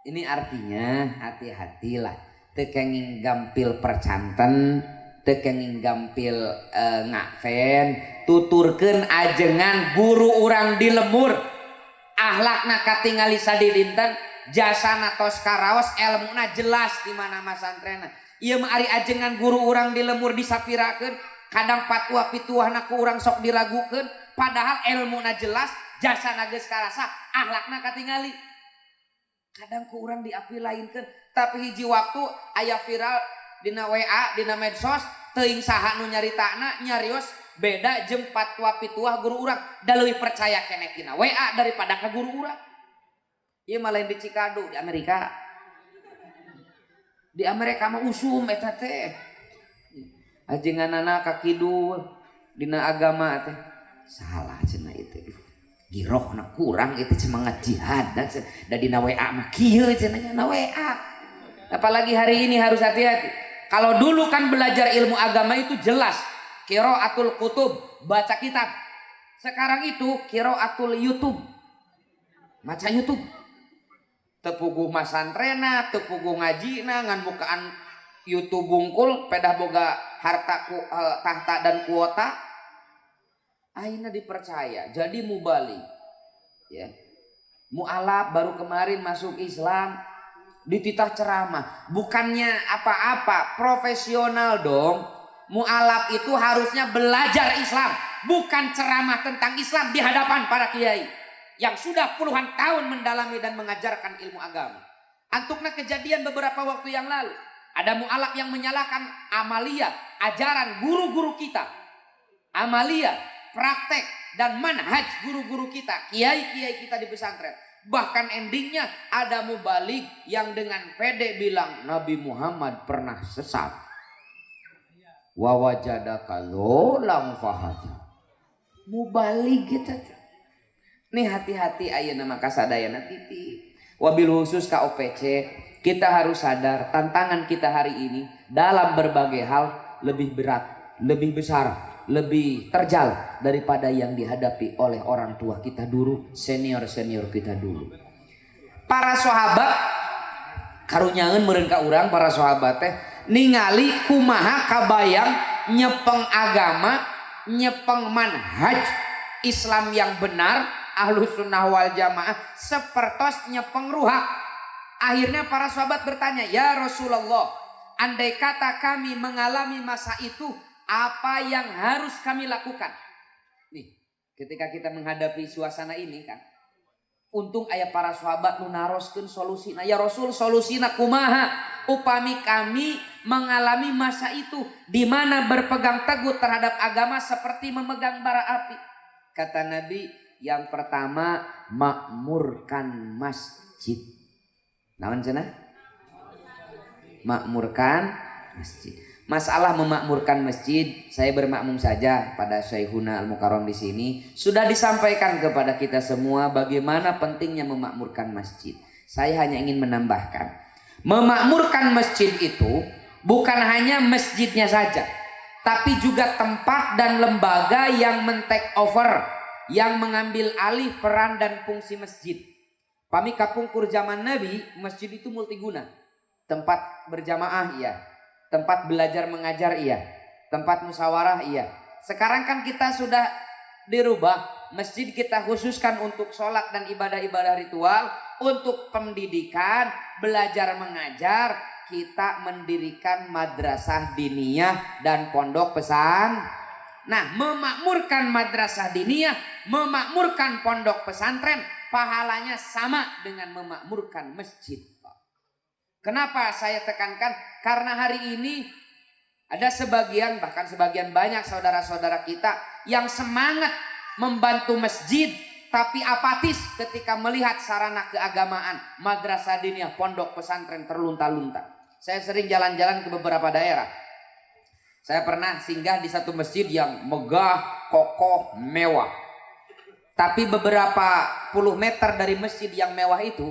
Ini artinya hati-hatilah teu kenging gampil percanten, teu kenging gampil ngakfen, tuturkeun ajengan guru urang di lemur. Ahlakna katingali sadidinten, jasana tos karaos, elmuna jelas di mana masantrena. Ieu mah ari ajengan guru urang di lemur disapirakeun. Kadang patwa pituahna ku urang sok diragukeun padahal ilmuna jelas jasana geus karasa akhlakna katingali. Kadang ku urang diapi lainkeun tapi hiji waktu aya viral dina WA dina medsos teuing saha nu nyaritana nyarios beda jeung patwa pituah guru urang da leuwih percaya keneh tina WA daripada ka guru urang. Ieu mah lain di Cikadu di Amerika. Di Amerika mah usum eta teh. Ajenganana kakidul dina agama teh salah cenah itu girohna kurang itu semangat jihad da dina WA mah kieu cenah na WA. Apalagi hari ini harus hati-hati. Kalau dulu kan belajar ilmu agama itu jelas qiraatul kutub baca kitab. Sekarang itu qiraatul YouTube maca YouTube. Teu puguh masantrena, teu puguh ngajina ngan bukaan YouTube bungkul pedah boga harta tahta dan kuota akhirnya dipercaya jadi mubalik ya. Mu'alaf baru kemarin masuk Islam dititah ceramah bukannya apa-apa profesional dong. Mu'alaf itu harusnya belajar Islam bukan ceramah tentang Islam di hadapan para kiai yang sudah puluhan tahun mendalami dan mengajarkan ilmu agama. Antukna kejadian beberapa waktu yang lalu ada mu'alaf yang menyalahkan amalia, ajaran guru-guru kita. Amalia, praktek, dan manhaj guru-guru kita. Kiai-kiai kita di pesantren. Bahkan endingnya ada mubalik yang dengan pede bilang Nabi Muhammad pernah sesat. Wa wajadaka dholam fahada. Mubalik gitu. Nih hati-hati ayeuna maka sadayana titip. Wabil khusus ka OPC. Kita harus sadar tantangan kita hari ini dalam berbagai hal lebih berat, lebih besar, lebih terjal daripada yang dihadapi oleh orang tua kita dulu, senior-senior kita dulu. Para sahabat karunyangeun meureun ka urang para sahabat teh ningali kumaha kabayang nyepeng agama, nyepeng manhaj Islam yang benar, Ahlus Sunnah wal Jamaah, sepertos nyepeng ruhak. Akhirnya para sahabat bertanya, "Ya Rasulullah, andai kata kami mengalami masa itu, apa yang harus kami lakukan?" Nih, ketika kita menghadapi suasana ini kan, untung aya para sahabat nu naroskeun solusina. "Ya Rasul, solusina kumaha upami kami mengalami masa itu di mana berpegang teguh terhadap agama seperti memegang bara api?" Kata Nabi, yang pertama makmurkan masjid. Naon cenah? Makmurkan masjid. Masalah memakmurkan masjid, saya bermakmum saja pada Syekhuna Al-Mukarram di sini. Sudah disampaikan kepada kita semua bagaimana pentingnya memakmurkan masjid. Saya hanya ingin menambahkan, memakmurkan masjid itu bukan hanya masjidnya saja, tapi juga tempat dan lembaga yang men-take over, yang mengambil alih peran dan fungsi masjid. Pami kapungkur zaman Nabi, masjid itu multiguna. Tempat berjamaah iya, tempat belajar mengajar iya, tempat musyawarah iya. Sekarang kan kita sudah dirubah, masjid kita khususkan untuk sholat dan ibadah-ibadah ritual, untuk pendidikan, belajar mengajar. Kita mendirikan madrasah diniyah dan pondok pesan. Nah, memakmurkan madrasah diniyah, memakmurkan pondok pesantren, pahalanya sama dengan memakmurkan masjid. Kenapa saya tekankan? Karena hari ini ada sebagian, bahkan sebagian banyak saudara-saudara kita yang semangat membantu masjid, tapi apatis ketika melihat sarana keagamaan, madrasah diniyah, pondok pesantren terlunta-lunta. Saya sering jalan-jalan ke beberapa daerah. Saya pernah singgah di satu masjid yang megah, kokoh, mewah. Tapi beberapa puluh meter dari masjid yang mewah itu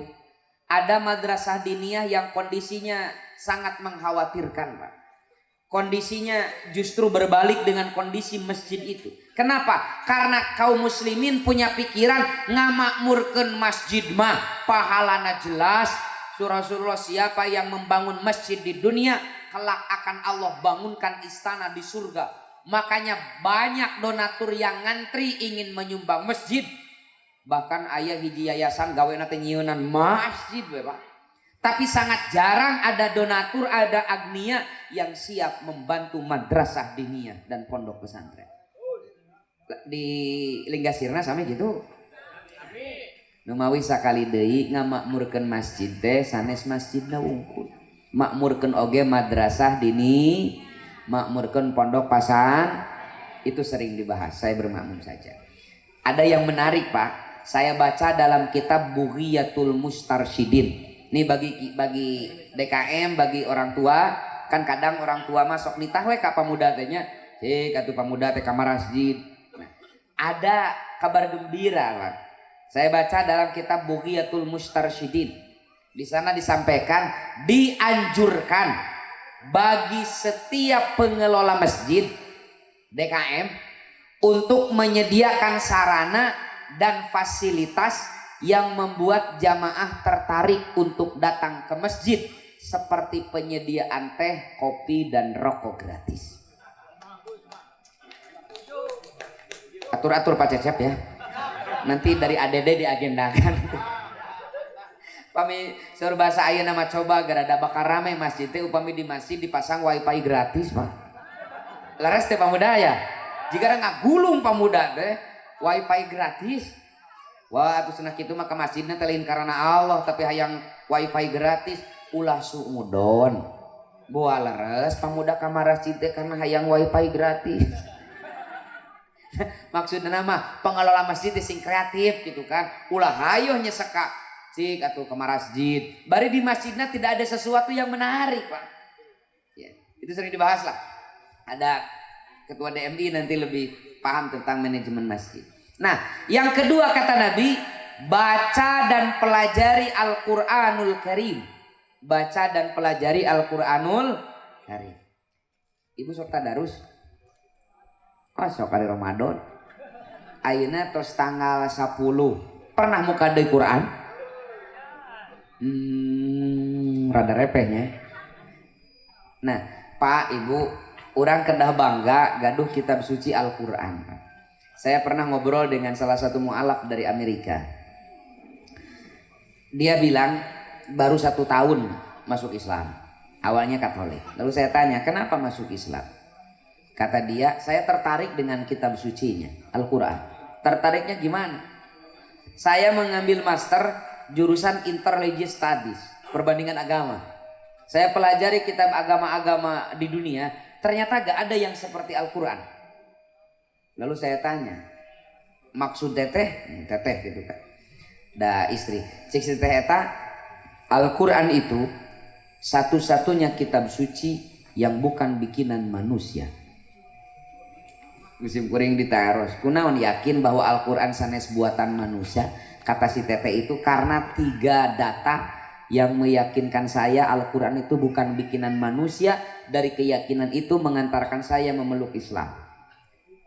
ada madrasah diniyah yang kondisinya sangat mengkhawatirkan, Pak. Kondisinya justru berbalik dengan kondisi masjid itu. Kenapa? Karena kaum muslimin punya pikiran ngamakmurkeun masjid mah pahalana jelas. Rasulullah, siapa yang membangun masjid di dunia, kelak akan Allah bangunkan istana di surga. Makanya banyak donatur yang ngantri ingin menyumbang masjid. Bahkan ayah hiji yayasan gawe nate nyieunnan masjid we, Pak. Tapi sangat jarang ada donatur, ada agnia yang siap membantu madrasah diniyah dan pondok pesantren. Di Linggasirna sami gitu. Numawi sakali deui ngamakmurkeun masjid teh sanes masjidna wungkul. Makmurkeun oge madrasah dini, makmurkeun pondok pasan, itu sering dibahas. Saya bermakmum saja. Ada yang menarik, Pak. Saya baca dalam kitab Bughiyatul Mustarsyidin. Ini bagi DKM, bagi orang tua, kan kadang orang tua masuk nitah we ka pamuda teh nya. Katu pamuda teh ka masjid. Nah, ada kabar gembira, Pak. Saya baca dalam kitab Bughiyatul Mustarsyidin. Di sana disampaikan dianjurkan bagi setiap pengelola masjid DKM untuk menyediakan sarana dan fasilitas yang membuat jamaah tertarik untuk datang ke masjid, seperti penyediaan teh, kopi, dan rokok gratis. Atur-atur Pak Cecep ya. Nanti dari ADD diagendakan. Upami seur bahasa ayeuna mah coba garada bakal rame masjid teh, upami di masjid dipasang wifi gratis mah. Laras teh pamuda ya. Jika ngagulung pamuda teh wifi gratis. Wah, atuh cenah kitu mah ka masjidna teh lain karena Allah, tapi hayang wifi gratis ulah suudon. Boa leres pamuda ka masjid teh karena hayang wifi gratis. Maksudnya mah pengelola masjid sing kreatif gitu kan, ulah hayo nyeseka cik atau ke masjid bari di masjidnya tidak ada sesuatu yang menarik, Pak ya, itu sering dibahas lah. Ada ketua DMI nanti lebih paham tentang manajemen masjid. Nah, yang kedua kata Nabi, baca dan pelajari Al-Quranul Karim. Baca dan pelajari Al-Quranul Karim. Ibu sok tadarus? Oh, sok hari Ramadan. Ayeuna tos tanggal 10. Pernah muka deui Quran? Rada repehnya. Nah, Pak, Ibu, orang kedah bangga gaduh kitab suci Al-Quran. Saya pernah ngobrol dengan salah satu mu'alaf dari Amerika. Dia bilang baru 1 tahun masuk Islam. Awalnya Katolik. Lalu saya tanya, kenapa masuk Islam? Kata dia, saya tertarik dengan kitab sucinya, Al-Quran. Tertariknya gimana? Saya mengambil master jurusan Interreligious Studies, perbandingan agama. Saya pelajari kitab agama-agama di dunia, ternyata gak ada yang seperti Al-Quran. Lalu saya tanya, maksud teteh gitu kan. Da istri, cik teteh eta, Al-Quran itu satu-satunya kitab suci yang bukan bikinan manusia. Musim kuring ditaros, kunaon yakin bahwa Al-Quran sanes buatan manusia? Kata si teteh itu karena 3 data yang meyakinkan saya Al-Quran itu bukan bikinan manusia. Dari keyakinan itu mengantarkan saya memeluk Islam.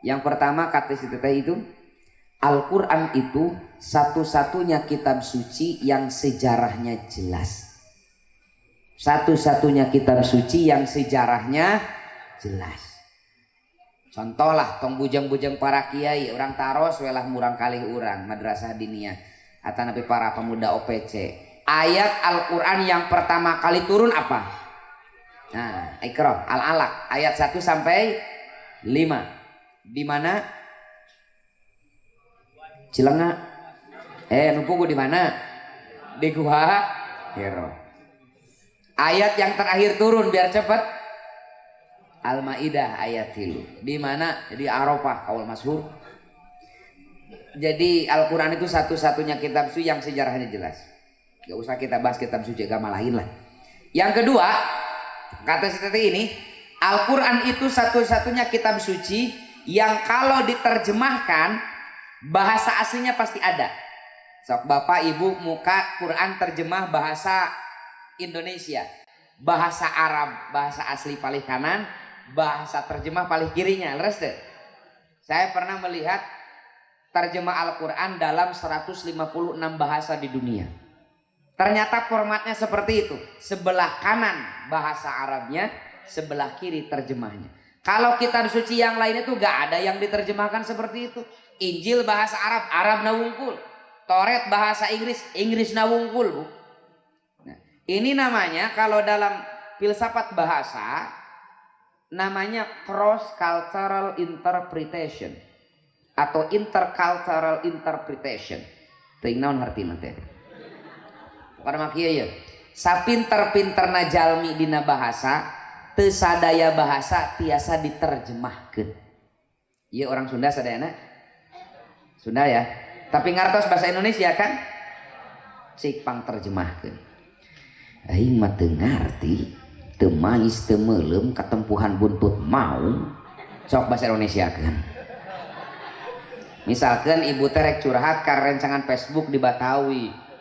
Yang pertama kata si teteh itu, Al-Quran itu satu-satunya kitab suci yang sejarahnya jelas. Satu-satunya kitab suci yang sejarahnya jelas. Contoh lah, tong bujang-bujang para kiai, orang taros welah murang kalih urang madrasah diniyah atau nabi para pemuda OPC. Ayat Al-Quran yang pertama kali turun apa? Nah, Iqra, Al-Alaq ayat 1 sampai 5. Di mana? Cilenga. Numpuku di mana? Di Gua Hiro. Ayat yang terakhir turun biar cepat. Al-Maidah ayat 3. Di mana? Di Arafah kaul masyhur. Jadi Al-Quran itu satu-satunya kitab suci yang sejarahnya jelas. Gak usah kita bahas kitab suci agama lain lah. Yang kedua, kata si teteh ini, Al-Quran itu satu-satunya kitab suci yang kalau diterjemahkan bahasa aslinya pasti ada. Sok Bapak Ibu muka Quran terjemah bahasa Indonesia, bahasa Arab, bahasa asli paling kanan, bahasa terjemah paling kirinya. Leres deh. Saya pernah melihat terjemah Al-Quran dalam 156 bahasa di dunia. Ternyata formatnya seperti itu. Sebelah kanan bahasa Arabnya, sebelah kiri terjemahnya. Kalau kitab suci yang lain itu gak ada yang diterjemahkan seperti itu. Injil bahasa Arab, Arab na wungkul. Toret bahasa Inggris, Inggris na wungkul, Bu. Nah, ini namanya kalau dalam filsafat bahasa namanya cross cultural interpretation atau intercultural interpretation. Teuing naon hartina teh? Karena makieu ya. Sapinter-pinterna jalmi dina bahasa teu sadaya bahasa tiasa diterjemahkeun. Ieu orang Sunda sadayana? Sunda ya. Tapi ngartos bahasa Indonesia kan? Cik pang terjemahkeun. Aing mah teu ngarti, teu mais teu meulem katempuhan buntut mau. Sok bahasa Indonesia kan. Misalkan ibu teh rek curhat ka rencangan Facebook di Batawi.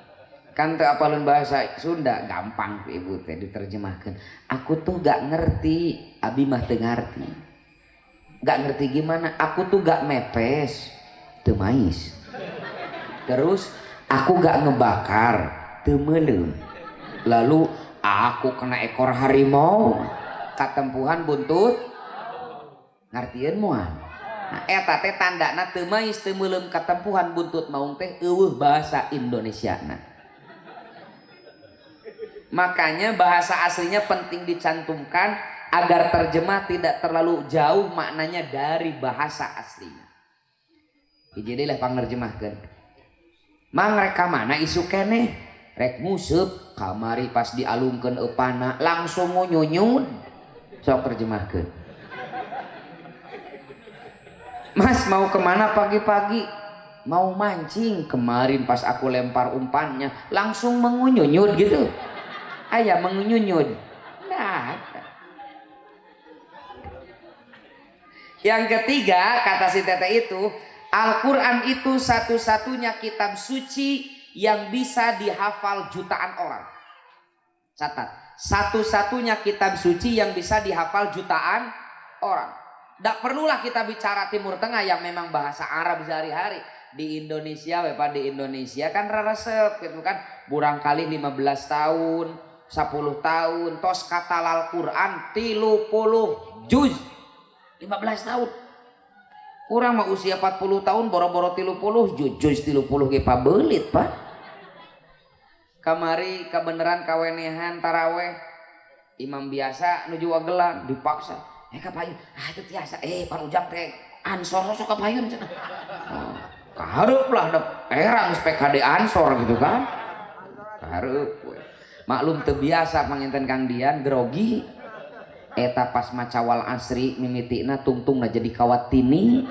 Kan teu apalun bahasa Sunda, gampang ibu teh diterjemahkan. Aku tuh gak ngerti, abi mah teu ngarti. Gak ngerti gimana? Aku tuh gak mepes, teu mais. Terus aku gak ngebakar, teu meulem. Lalu aku kena ekor harimau, katempuhan buntut, ngartieun moal. Nah, eta teh tandana teu mais teu meulem katempuhan buntut maung teh eueuh bahasa Indonesiana. Makanya bahasa aslinya penting dicantumkan agar terjemah tidak terlalu jauh maknanya dari bahasa aslinya. Jadi lah pangerjemahkeun. Mang rek ka mana isu keneh? Rek nguseup kamari pas dialungkeun eupana langsung ngunyunyun. Sok terjemahkeun. Mas mau kemana pagi-pagi? Mau mancing. Kemarin pas aku lempar umpannya langsung mengunyunyut gitu. Ayah mengunyunyut. Nah. Yang ketiga kata si teteh itu, Al-Quran itu satu-satunya kitab suci yang bisa dihafal jutaan orang. Catat, satu-satunya kitab suci yang bisa dihafal jutaan orang. Tidak perlulah kita bicara Timur Tengah yang memang bahasa Arab sehari-hari. di Indonesia we Pak, di Indonesia kan raresep gitu kan, burang kali 15 tahun 10 tahun tos katal Al-Quran 30 juz 15 tahun. Kurang mah usia 40 tahun boro-boro 30 juz 30 ge pabelit Pak. Kamari kebeneran kawenehan taraweh imam biasa nuju wagelan dipaksa kapayun itu tiasa Pan Ujang teh ansor sok kapayun cenah. Kahareup lah erang PKD ansor gitu kan. Kahareup maklum teu biasa panginten Kang Dian grogi eta pas macawal asri mimitina tungtungna jadi kawat tini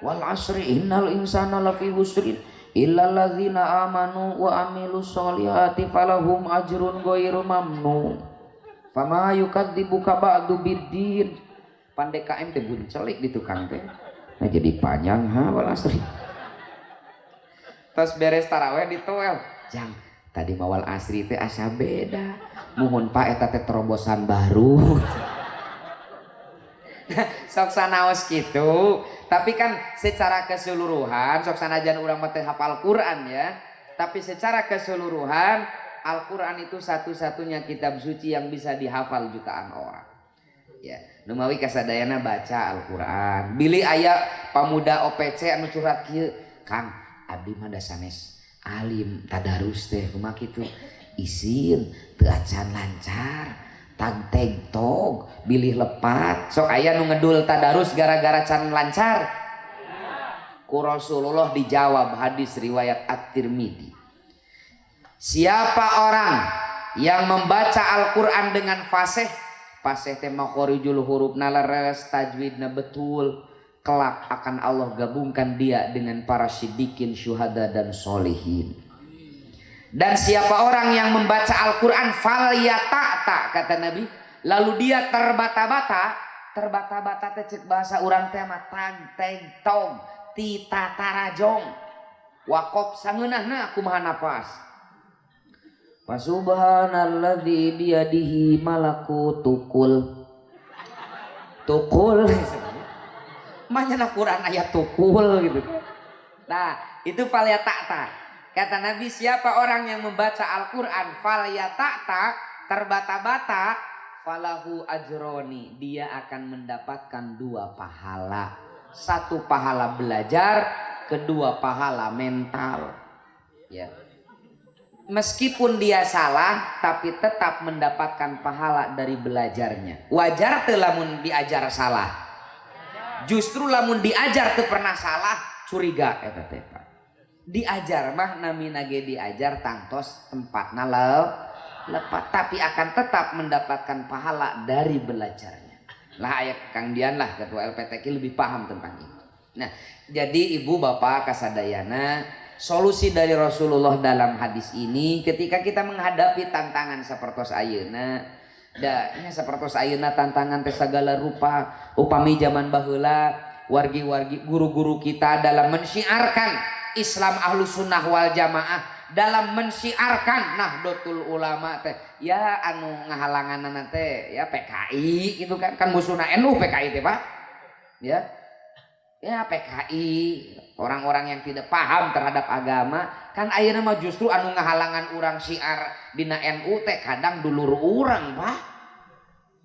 wal asri innal insana lafi husrin illal ladzina amanu wa amilus solihati falahum ajrun ghairu mamnun fama yukadzibuka ba'du biddin. Pandai KM teh buncelik di tukang teh nah jadi panjang wal asri. Terus beres taraweh ditoel jang tadi mawal asri teh asa beda muhun Pak eta teh terobosan baru. Sok sanaos gitu, tapi kan secara keseluruhan sok sanajan urang mah teu hafal Quran ya, tapi secara keseluruhan Al-Quran itu satu-satunya kitab suci yang bisa dihafal jutaan orang ya. Numawi kasadayana baca Al-Quran bili aya pamuda OPC anu curhat kieu Kang abdi mah da sanes alim tadarus teh kumaha kitu isin teu acan lancar tag teg tog bilih lepat sok aya nu ngedul tadarus gara-gara can lancar ku Rasulullah dijawab hadis riwayat At-Tirmidzi siapa orang yang membaca Al-Quran dengan fasih teh makhorijul hurufna leres tajwidna betul kelak akan Allah gabungkan dia dengan para siddiqin, syuhada dan solihin. Dan siapa orang yang membaca Al-Quran falyata'ta kata Nabi lalu dia terbata-bata teh cek bahasa orang teh mah tanteng tong tita tarajong wakop sangeunahna kumaha napas Subhanalladzi biyadihi malakutukul tukul Manyana Quran ayat tukul gitu. Nah itu falyata'ta kata Nabi siapa orang yang membaca Al-Quran falyata'ta terbata-bata falahu ajroni dia akan mendapatkan 2 pahala 1 pahala belajar 2 pahala mental ya. Meskipun dia salah tapi tetap mendapatkan pahala dari belajarnya. Wajar teu lamun diajar salah. Justru lamun diajar teu pernah salah curiga eta teh Pak. Diajar mah namina ge diajar tangtos tempatna lepat tapi akan tetap mendapatkan pahala dari belajarnya. Lah aya Kang Dian lah ketua LPTQ lebih paham tentang itu. Nah, jadi ibu bapak kasadayana solusi dari Rasulullah dalam hadis ini ketika kita menghadapi tantangan sapertos ayeuna sapertos ayeuna tantangan teh sagala rupa upami zaman baheula wargi-wargi guru-guru kita dalam mensyiarkan Islam Ahlus Sunnah wal Jamaah dalam mensyiarkan Nahdlatul Ulama teh ya anu ngahalanganna teh ya PKI gitu kan musuhna NU PKI teh Pak ya PKI orang-orang yang tidak paham terhadap agama kan ayeuna mah justru anu ngahalangan urang syiar dina NU teh kadang dulur urang Pak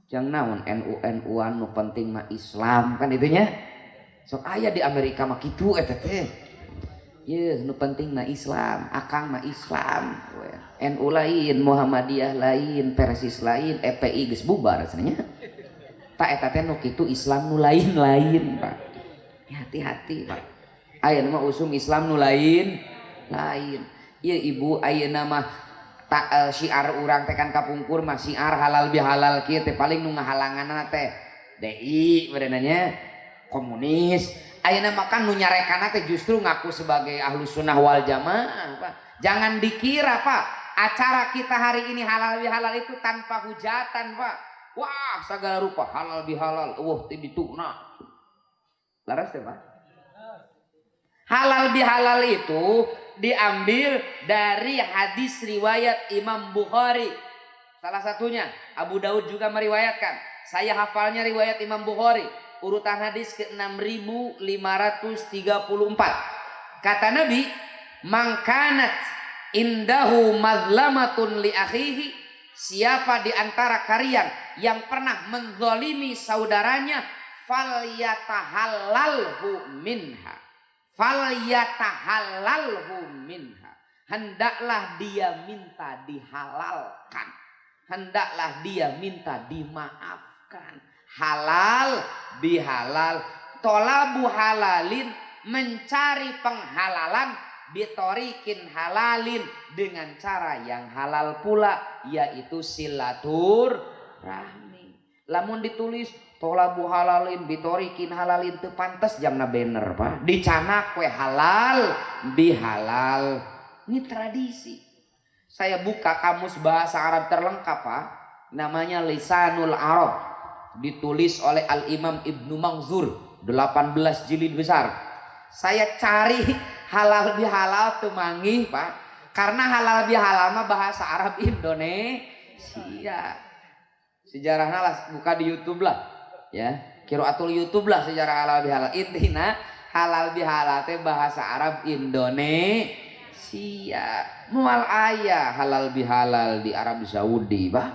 jang naon NU anu penting mah Islam kan itunya sok aya di Amerika mah kitu eta teh ye nu penting mah Islam akang mah Islam NU lain Muhammadiyah lain Persis lain EPI geus bubar cenanya tak eta teh nu kitu Islam nu lain-lain Pak hati-hati Pak ayeuna mah usum Islam nu lain ieu ibu ayeuna mah syiar urang teh kan kapungkur mah syiar halal bihalal kieu teh paling nu ngahalanganna teh DI berenanya komunis ayeuna mah kan nu nyarekana teh justru ngaku sebagai Ahlus Sunnah wal Jamaah Pak. Jangan dikira Pak acara kita hari ini halal bihalal itu tanpa hujatan Pak. Wah segala rupa halal bihalal teh dituna laras teh Pak. Halal bihalal itu diambil dari hadis riwayat Imam Bukhari. Salah satunya Abu Daud juga meriwayatkan. Saya hafalnya riwayat Imam Bukhari. urutan hadis ke 6534. Kata Nabi, mangkanat indahu madlamatun li akhihi, siapa di antara kalian yang pernah menzalimi saudaranya, falyatahallalhu minha, falyatahallalhu minha, hendaklah dia minta dihalalkan, hendaklah dia minta dimaafkan. Halal bihalal, tolabu halalin, mencari penghalalan, bitorikin halalin, dengan cara yang halal pula, yaitu silatur rahmi. Lamun ditulis tolabu halalin bitorikin halalin teu pantes jamna banner Pak, dicanak we halal bihalal. Ini tradisi. Saya buka kamus bahasa Arab terlengkap Pak, namanya Lisanul Arab, ditulis oleh Al-Imam Ibnu Manzur, 18 jilid besar. Saya cari halal bihalal tuh manggih Pak, karena halal bihalal mah bahasa Arab Indonesia. Sejarahnya lah buka di YouTube lah ya, qiraatul YouTube lah sejarah halal bihalal. Intina halal bihalal teh bahasa Arab Indonesia. Mual ayah halal bihalal di Arab Saudi Pak,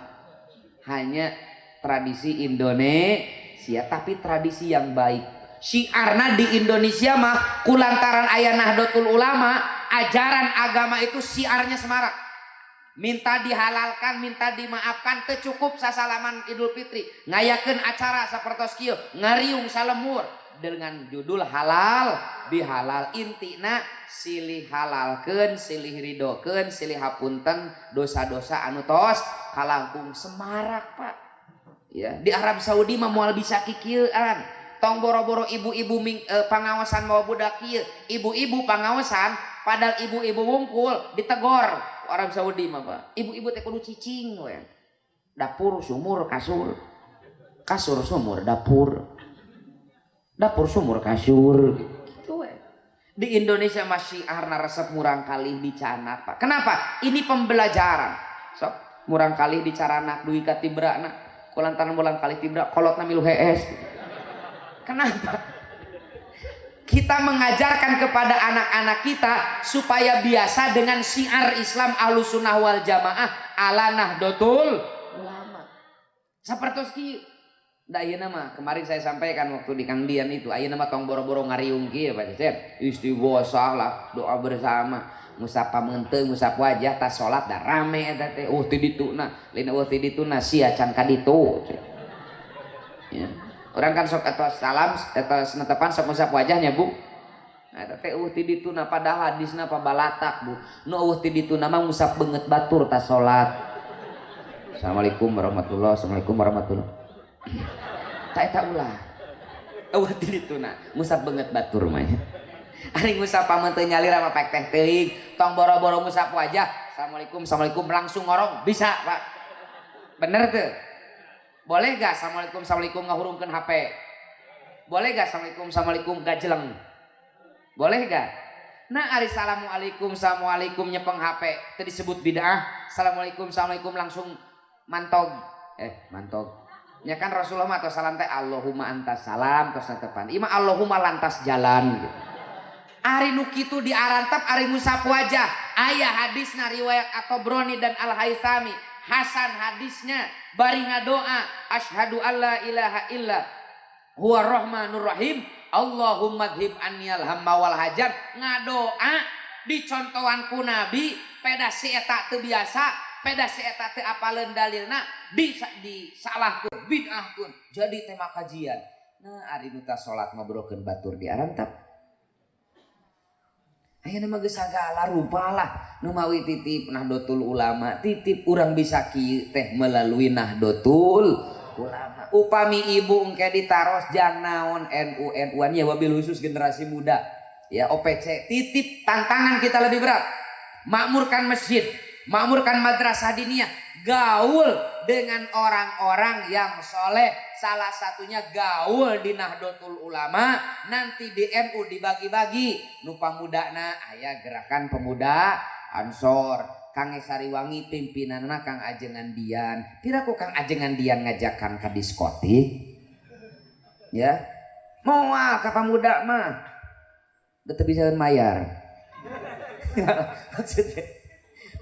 hanya tradisi Indonesia, tapi tradisi yang baik. Syiarna di Indonesia mah kulantaran aya Nahdlatul Ulama, ajaran agama itu syiarnya semarak. Minta dihalalkan, minta dimaafkan, teu cukup sasalaman Idul Fitri. Ngayakeun acara sapertos kieu, ngariung salemur dengan judul halal bihalal. Intina silih halalkeun, silih ridokeun, silih hapunten dosa-dosa anu tos kalangkung semarak Pak. Ya, di Arab Saudi mah moal bisa kikieuan. Tong boro-boro ibu-ibu pangawasan mau budak kieu. Ibu-ibu pangawasan padahal ibu-ibu wungkul ditegor Arab Saudi mah Pak. Ibu-ibu teh kudu cicing we. Dapur sumur kasur. Kasur sumur dapur. Dapur sumur kasur. Gitu we. Di Indonesia masih arna resep murang kali dicanak Pak. Kenapa? Ini pembelajaran. Sok murang kali dicaranak duwi ka tibrana. Kulantaran bulan kali tibra kolotna milu hees. Kenapa? Kita mengajarkan kepada anak-anak kita supaya biasa dengan syiar Islam Ahlussunnah wal Jamaah ala Nahdlatul Ulama. Sapertos kieu. Da ayeuna mah kemarin saya sampaikan waktu di Kang Dian itu, ayeuna mah tong boro-boro ngariung kieu Pak Cecep. Istighosah lah, doa bersama. Musapa menteu, musap wajah, tas sholat dah rame eta teh. Ti dituna, lain ti dituna sia can ka ditu. Ya. Orang kan sok atas salam, atas netepan sok musap wajahnya Bu. Nah, eta teh ti dituna padahal hadisna pabalatak Bu. Nu ti dituna mah musap beungeut batur tas sholat. Assalamualaikum warahmatullahi wabarakatuh. Tak eta ulah. Ti dituna musap beungeut batur mah. Ari ngusap pamenteu nyalir sama pek teh teuing, tong boro-boro ngusap wajah, assalamualaikum langsung ngorong bisa Pak, bener tuh? Boleh gak assalamualaikum ngahurungkeun HP? Boleh gak assalamualaikum gajeleng? Boleh gak? Nah ari assalamualaikum nyepeng HP teu disebut bid'ah. Assalamualaikum langsung mantog nya kan Rasulullah mah atau salam teh Allahumma antas salam tos netepan ima Allahumma lantas jalan gitu. Ari nu kitu diarantap ari musap wajah. Aya hadisna riwayat At-Tabrani dan Al-Haythami. Hasan hadisnya bari ngadoa asyhadu alla ilaha illa huwa rahmanur rahim Allahumma dhib anniyal hamma wal hajan. Ngadoa dicontohan ku Nabi, peda si eta teu biasa, peda si eta teu apaleun dalilna, bisa disalahkeun, bid'ahkeun, jadi tema kajian. Nah ari nu tas salat mabrokeun batur diarantap. Ayeuna mah geus sagala rupa lah nu mawi titip Nahdlatul Ulama, titip urang bisa kieu teh melalui Nahdlatul Ulama. Upami ibu engke ditaros jang naon NU-NU-an ya wabil khusus generasi muda ya OPC, titip tantangan kita lebih berat. Makmurkan masjid, makmurkan madrasah diniyah, gaul dengan orang-orang yang soleh, salah satunya gaul di Nahdlatul Ulama. Nanti di NU dibagi-bagi nu pamudana aya gerakan pemuda Ansor, Kang Sariwangi pimpinanna Kang Ajengan Dian. Piraku Kang Ajengan Dian ngajakan ke diskotik ya, Moal ka pamuda mah. Teu bisa mayar. Maksudnya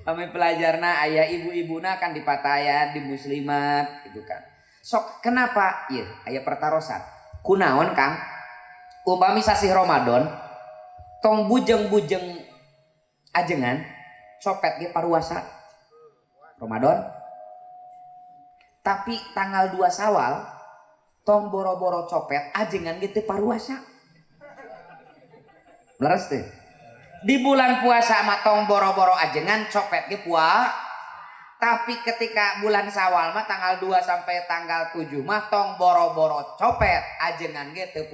ame pelajarna aya ibu-ibuna kan di patayan di muslimat gitu kan. Sok kenapa? Ieu aya pertarosan. Kunaon Kang? Upami sasih Ramadan tong bujeng-bujeng ajengan copet ge paruasa Ramadan. Tapi tanggal 2 Sawal tong boro-boro copet ajengan ge teu paruasa. Leres teh. Di bulan puasa mah tong boro-boro ajengan copet ge tapi ketika bulan Sawal mah tanggal 2 sampai tanggal 7 mah tong boro-boro copet ajengan ge teu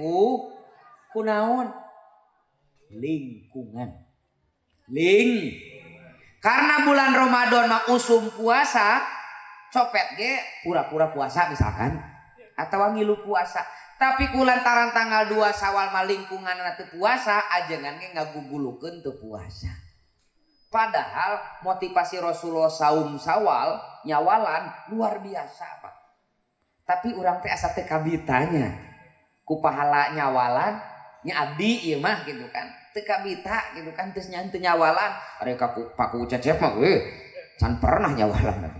kunaon? Lingkungan. Karena bulan Ramadan mah usum puasa, copet ge pura-pura puasa misalkan atau ngilu puasa. Tapi kulantaran tanggal 2 Sawal mah lingkungan teu puasa, ajengan ge ngagugulukeun teu puasa. Padahal motivasi Rasulullah saum Sawal nyawalan luar biasa Pak. Tapi urang teh asa teu kabitanya. Ku pahala nyawalan nya abdi ieu mah gitu kan. Teu kabita gitu kan teu nyawalan. Are Paku Cecep mah can pernah nyawalan.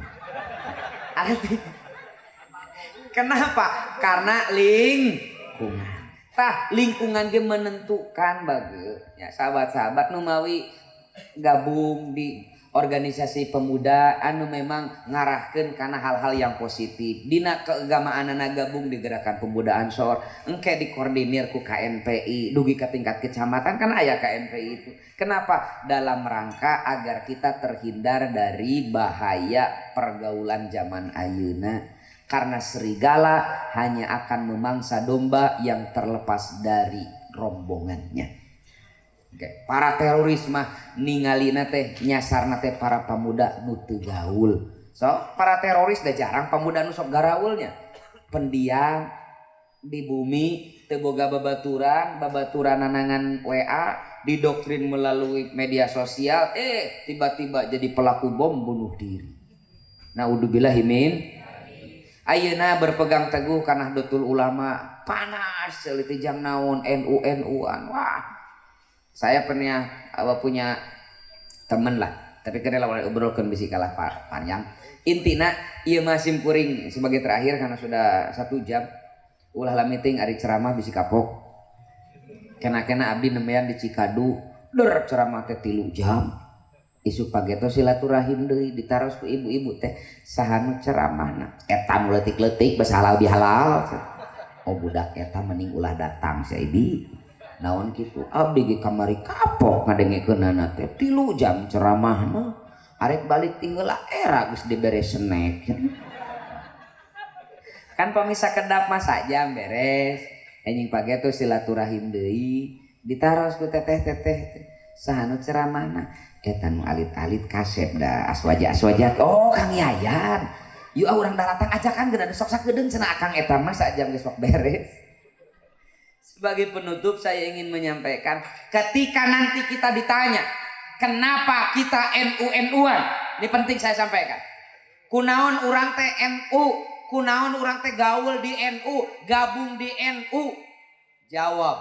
Arti kenapa? Karena lingkungan. Tah lingkungan ge menentukan bage. Ya sahabat-sahabat nu mawi gabung di organisasi pemuda anu memang ngarahkeun kana hal-hal yang positif. Dina keagamaanna gabung di gerakan pemuda Ansor, engke dikoordinir ku KNPI dugi ka tingkat kecamatan kan aya KNPI itu. Kenapa? Dalam rangka agar kita terhindar dari bahaya pergaulan zaman ayeuna. Karena serigala hanya akan memangsa domba yang terlepas dari rombongannya. Oke. Para teroris mah ningalina teh nyasarna teh para pemuda nu teu gaul. So para teroris dah jarang pemuda nu sok garaulnya. Pendiam di bumi teu boga babaturan nanangan WA, didoktrin melalui media sosial, tiba-tiba jadi pelaku bom bunuh diri. Naudzubillahi min. Ayeuna berpegang teguh kana Nahdlatul Ulama panas seuleuh jang naon NU-NU-an. Wah. Saya pernah punya temen lah, tapi kena lah obrolkeun bisi kalah panjang. Intina ieu mah simkuring sebagai terakhir karena sudah 1 jam. Ulah lah meeting ari ceramah bisi kapok. Kena-kena abdi nembean di Cikadu, ceramah teh 3 jam. Isu pageto silaturahim deui ditaros ku ibu-ibu teh saha nu ceramahna. Eta nu leutik-leutik basa halal bihalal. Oh budak eta mending ulah datang si Ibi. Naon kitu abdi ge kamari kapok ngadengekeunana teh 3 jam ceramahna. Arek balik tinggal era geus diberes snack. Kan pamisa kedap mah sajam beres. Anjing pageto silaturahim deui ditaros ku teteh-teteh saha nu ceramahna. Eta nu alit-alit kasep dah aswaja. Oh Kang Yayan. Yu urang datang ajakan geuna sok sakedeung cenah Kang eta mah sajam geus sok beres. Sebagai penutup saya ingin menyampaikan ketika nanti kita ditanya kenapa kita NU-NU-an, ini penting saya sampaikan. Kunaon urang teh NU, kunaon urang teh gaul di NU, gabung di NU. Jawab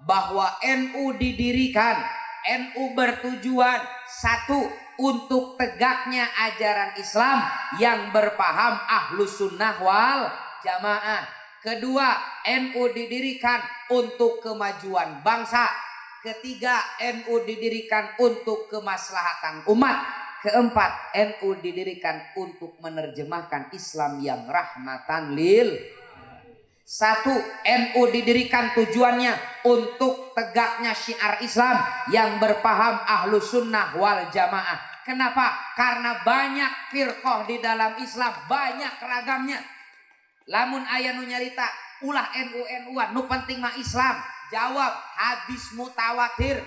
bahwa NU didirikan, NU bertujuan 1 untuk tegaknya ajaran Islam yang berpaham Ahlus Sunnah wal Jamaah. Kedua, NU didirikan untuk kemajuan bangsa. Ketiga, NU didirikan untuk kemaslahatan umat. Keempat, NU didirikan untuk menerjemahkan Islam yang rahmatan lil. 1. NU didirikan tujuannya untuk tegaknya syiar Islam yang berpaham Ahlus Sunnah wal Jamaah. Kenapa? Karena banyak firqah di dalam Islam, banyak ragamnya. Lamun aya nu nyarita ulah NU-NU-an nu penting mah Islam. Jawab hadis mutawatir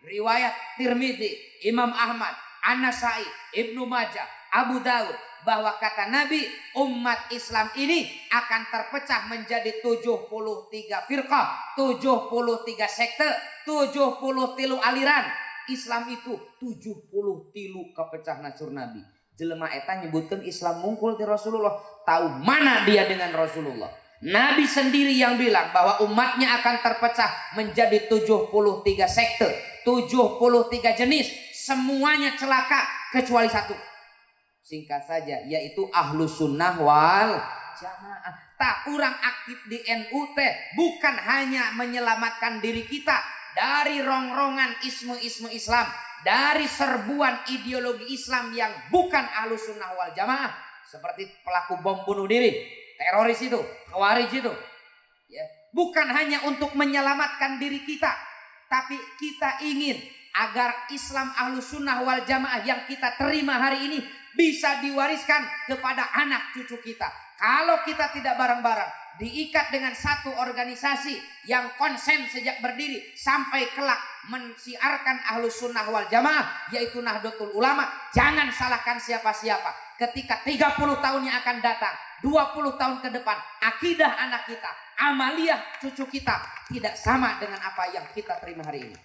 riwayat Tirmidzi, Imam Ahmad, An-Nasai, Ibnu Majah, Abu Daud bahwa kata Nabi umat Islam ini akan terpecah menjadi 73 firqah, 73 sekte, 73 aliran. Islam itu 73 kepecah nasur Nabi. Jelema eta nyebutkan Islam mungkul ti Rasulullah. Tahu mana dia dengan Rasulullah? Nabi sendiri yang bilang bahwa umatnya akan terpecah menjadi 73 sekte, 73 jenis, semuanya celaka kecuali satu. Singkat saja, yaitu Ahlus Sunnah wal Jamaah. Tak urang aktif di NU teh bukan hanya menyelamatkan diri kita dari rongrongan isme-isme Islam, dari serbuan ideologi Islam yang bukan Ahlus Sunnah wal Jamaah, seperti pelaku bom bunuh diri, teroris itu, khawarij itu. Ya, bukan hanya untuk menyelamatkan diri kita, tapi kita ingin agar Islam Ahlus Sunnah wal Jamaah yang kita terima hari ini bisa diwariskan kepada anak cucu kita. Kalau kita tidak bareng-bareng diikat dengan satu organisasi yang konsen sejak berdiri sampai kelak mensiarkan Ahlus Sunnah wal Jamaah, yaitu Nahdlatul Ulama, jangan salahkan siapa-siapa. Ketika 30 tahun yang akan datang, 20 tahun ke depan, akidah anak kita, amaliyah cucu kita tidak sama dengan apa yang kita terima hari ini.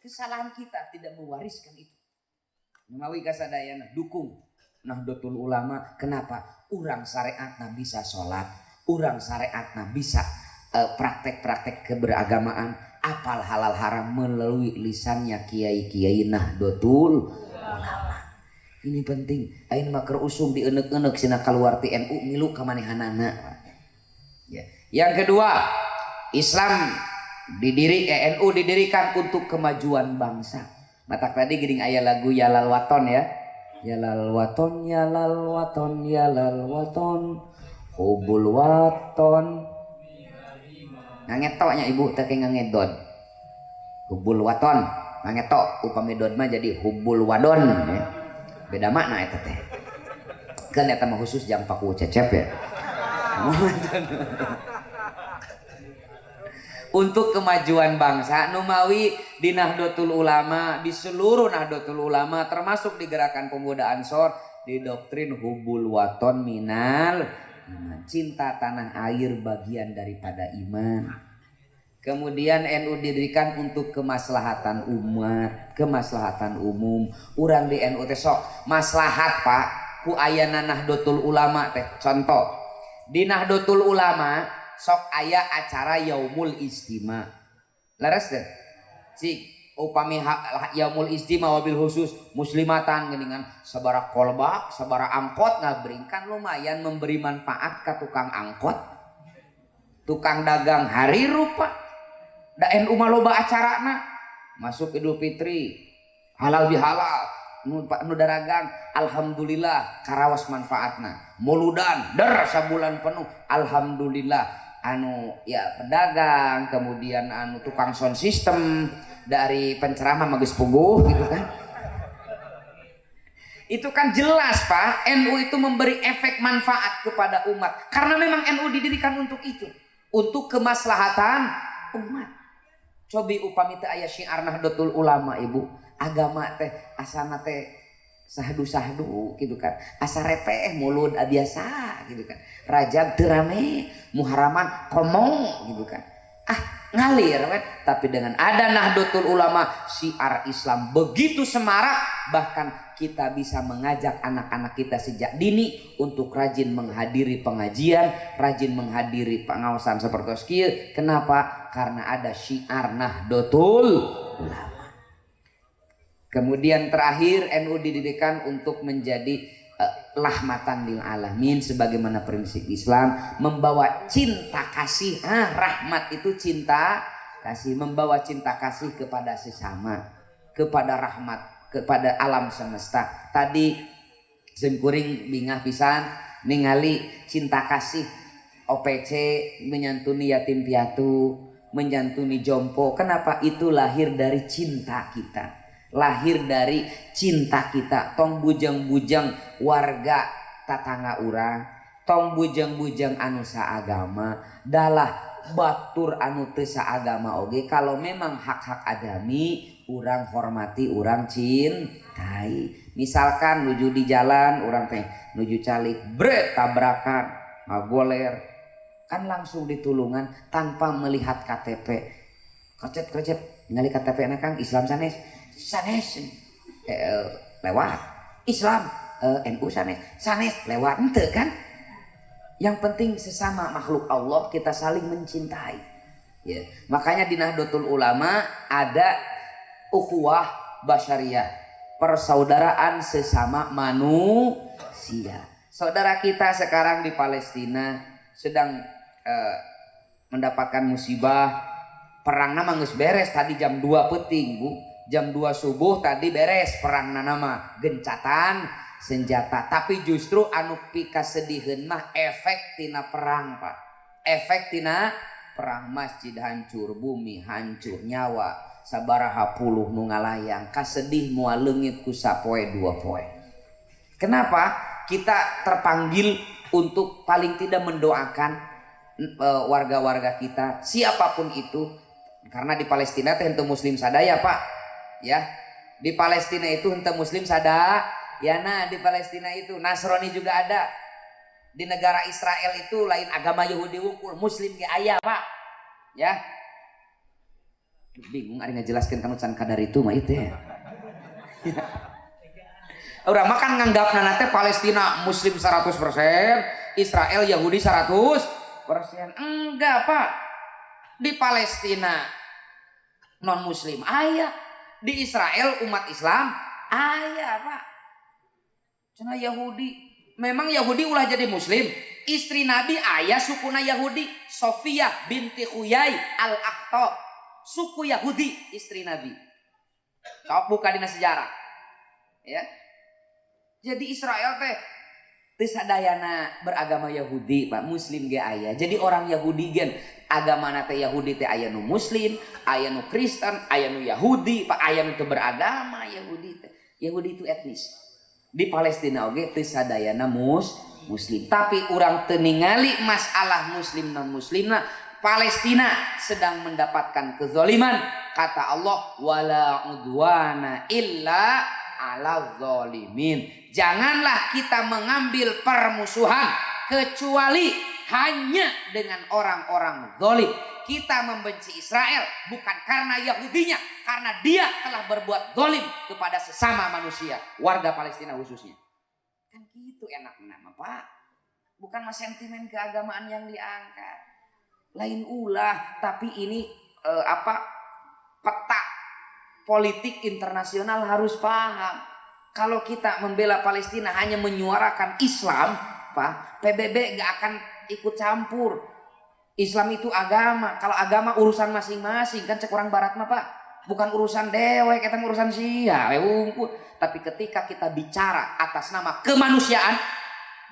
Kesalahan kita tidak mewariskan itu. Menawi kasadayana dukung Nahdlatul Ulama. Kenapa? Urang syariatna bisa sholat, urang syariatna bisa praktek-praktek keberagamaan, apal halal haram melalui lisannya kiai-kiai Nahdlatul Ulama. Ini penting. Ayeuna mah keur usum dieuneuk-euneuk sina kaluar ti NU milu ka manehanana. Ya. Yang kedua, Islam NU didirikan untuk kemajuan bangsa. Matak tadi geuning aya lagu Yalal Waton ya. Yalal waton, yalal waton, yalal waton, hubul waton. Ngangetoknya ibu teh ngangedod. Hubul waton, ngangetok upami dod mah jadi hubul wadon ya. Beda makna eta teh. Kan eta mah khusus jang paku cecep ya. Untuk kemajuan bangsa numawi di Nahdlatul Ulama, di seluruh Nahdlatul Ulama termasuk di gerakan pemuda Ansor, di doktrin hubul waton minal iman, cinta tanah air bagian daripada iman. Kemudian NU didirikan untuk kemaslahatan umat, kemaslahatan umum. Urang di NU teh sok maslahat Pak ku ayana Nahdlatul Ulama teh. Contoh di Nahdlatul Ulama sok aya acara Yaumul Istima. Laras deh. Si upami Yaumul Istima wabil khusus muslimatan geuningan sabara kolbak, sabara angkot ngabringkan lumayan memberi manfaat ke tukang angkot. Tukang dagang hari rupa. Da NU mah loba acarana. Masuk Idul Fitri, halal bihalal, nu daragang alhamdulillah karawas manfaatna. Muludan der sabulan penuh alhamdulillah. Anu ya pedagang, kemudian anu tukang sound system, dari penceramah magis puguh gitu kan. Itu kan jelas Pak, NU itu memberi efek manfaat kepada umat karena memang NU didirikan untuk itu, untuk kemaslahatan umat. Cobi upami teh aya syiar Nahdlatul Ulama ibu, agama teh asana teh sahdu-sahdu gitu kan, asa repeh mulud biasa gitu kan, Rajab teu rame, Muharaman komong gitu kan, ngalir kan. Tapi dengan ada Nahdlatul Ulama, syiar Islam begitu semarak, bahkan kita bisa mengajak anak-anak kita sejak dini untuk rajin menghadiri pengajian, rajin menghadiri pengawasan seperti itu. Kenapa? Karena ada syiar Nahdlatul Ulama. Kemudian terakhir NU didirikan untuk menjadi rahmatan lil alamin, sebagaimana prinsip Islam, membawa cinta kasih. Rahmat itu cinta kasih, membawa cinta kasih kepada sesama, kepada rahmat, kepada alam semesta. Tadi sengkuring bingah pisan ningali cinta kasih OPC menyantuni yatim piatu, menyantuni jompo. Kenapa? Itu lahir dari cinta kita, lahir dari cinta kita. Tong bujang-bujang warga tatangga urang, tong bujang-bujang anu saagama, dalah batur anu teu saagama oge. Kalau memang hak-hak adami, urang hormati, urang cintai. Misalkan nuju di jalan, urang teh nuju calik, bre tabrakan, ngagoler, kan langsung ditulungan tanpa melihat KTP. Krecet ningali KTP na Kang Islam sanes lewat, Islam NU sanes lewat, ente kan. Yang penting sesama makhluk Allah kita saling mencintai. Ya, makanya di Nahdlatul Ulama ada ukhuwah basyariyah, persaudaraan sesama manusia. Saudara kita sekarang di Palestina sedang mendapatkan musibah. Perang nama geus beres tadi jam 2 peting Bu. Jam 2 subuh tadi beres perang nama gencatan senjata. Tapi justru anu pikasediheun mah efek tina perang Pak. Efek tina perang, masjid hancur, bumi hancur, nyawa sabaraha puluh nu ngalayang, kasedih moal leungit ku sapoe 2 poe. Kenapa? Kita terpanggil untuk paling tidak mendoakan warga-warga kita siapapun itu, karena di Palestina teh henteu muslim sadaya Pak ya. Di Palestina itu henteu muslim sadaya ya. Nah di Palestina itu Nasrani juga ada. Di negara Israel itu lain agama Yahudi wungkul, muslim ge aya Pak ya. Bingung ari ngajelaskeun kanu can kadar itu mah itu ya. Urang makan nganggapna nate Palestina muslim 100%, Israel Yahudi 100%. Enggak Pak. Di Palestina non muslim aya, di Israel umat Islam aya Pak. Cenah Yahudi, memang Yahudi ulah jadi muslim. Istri Nabi aya sukuna Yahudi, Sofia binti Huyai al-Akhtab, suku Yahudi istri Nabi. Sok buka dina sejarah ya. Jadi Israel teh teu sadayana beragama Yahudi Pak, muslim ge aya. Jadi orang Yahudi gen agamana teh Yahudi teh aya nu muslim, aya nu Kristen, aya nu Yahudi, Pak aya nu teu beragama Yahudi teh. Yahudi itu etnis. Di Palestina oge teu sadayana muslim. Tapi urang teu ningali masalah muslim non muslimna. Palestina sedang mendapatkan kezaliman. Kata Allah, wala udwana illa ala zalimin. Janganlah kita mengambil permusuhan kecuali hanya dengan orang-orang zalim. Kita membenci Israel bukan karena Yahudinya, karena dia telah berbuat zalim kepada sesama manusia, warga Palestina khususnya. Kan gitu enaknya mah Pak. Bukan mas sentimen keagamaan yang diangkat. Lain ulah, tapi ini peta politik internasional harus paham. Kalau kita membela Palestina hanya menyuarakan Islam, Pak, PBB gak akan ikut campur. Islam itu agama. Kalau agama urusan masing-masing, kan cek orang barat mah Pak, bukan urusan dewek, kita urusan sia, tapi ketika kita bicara atas nama kemanusiaan,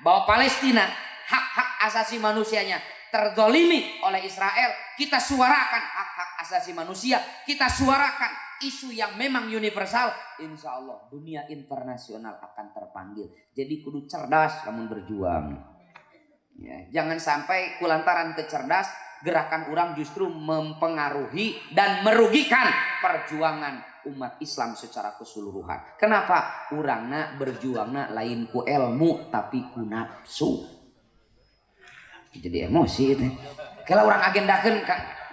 bahwa Palestina hak-hak asasi manusianya terzolimi oleh Israel, kita suarakan hak-hak asasi manusia, kita suarakan isu yang memang universal, insya Allah dunia internasional akan terpanggil. Jadi kudu cerdas kamu berjuang ya. Jangan sampai kulantaran kecerdas gerakan orang justru mempengaruhi dan merugikan perjuangan umat Islam secara keseluruhan. Kenapa? Urangna berjuangna lain ku ilmu tapi ku nafsu. Jadi emosi itu. Kalau orang agendakeun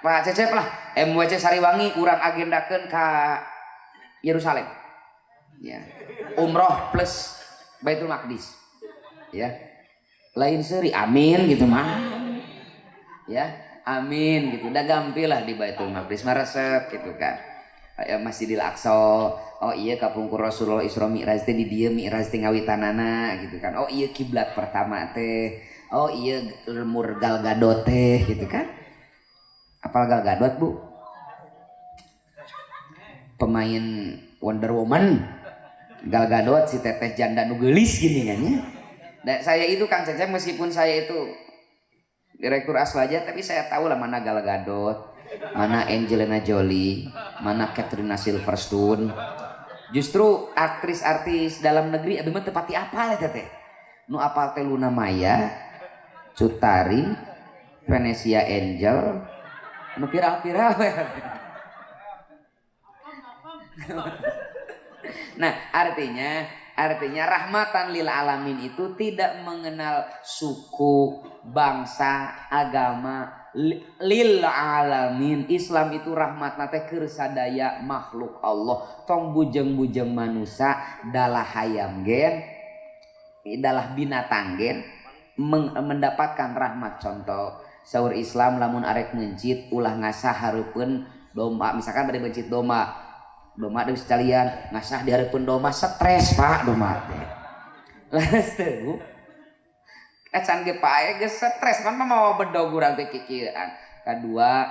Pak Cecep lah, MWC Sariwangi urang agendakeun ka Yerusalem. Ya. Umroh plus Baitul Maqdis. Ya. Lain seuri amin gitu mah. Ya, amin gitu. Da gampil lah di Baitul Maqdis maresep gitu kan. Ya, Masjidil Aqsa. Oh iya kapungkur Rasulullah Isra Mi'raj teh di dieu Mi'raj teh ngawitanana gitu kan. Oh iya kiblat pertama teh. Oh iya lemur Gal Gadot teh gitu kan. Apal Gal Gadot Bu? Pemain Wonder Woman. Gal Gadot si teteh janda nu geulis gini kan ya. Dan saya itu Kang Cecep meskipun saya itu direktur Aswaja, tapi saya tahu lah mana Gal Gadot, mana Angelina Jolie, mana Katrina Silverstone. Justru aktris-artis dalam negeri abis mah tepati apal ya teteh. Nu apal teh Luna Maya, Cut Tari, Vanessa Angel, nu viral-viral. Nah, artinya rahmatan lil alamin itu tidak mengenal suku, bangsa, agama, lil alamin. Islam itu rahmat nate keur sadaya makhluk Allah. Tong bujeng-bujeng manusia dalah hayam gen, dalah binatang gen, mendapatkan rahmat. Contoh sahur Islam lamun arek mencit ulah ngasah hareupeun domba, misalkan bade mencit domba deui sekalian ngasah di hareupeun domba stres Pak domba teh. Leres teu acan ge pae geus stres kan mau bedog urang teh kikieuan. Kadua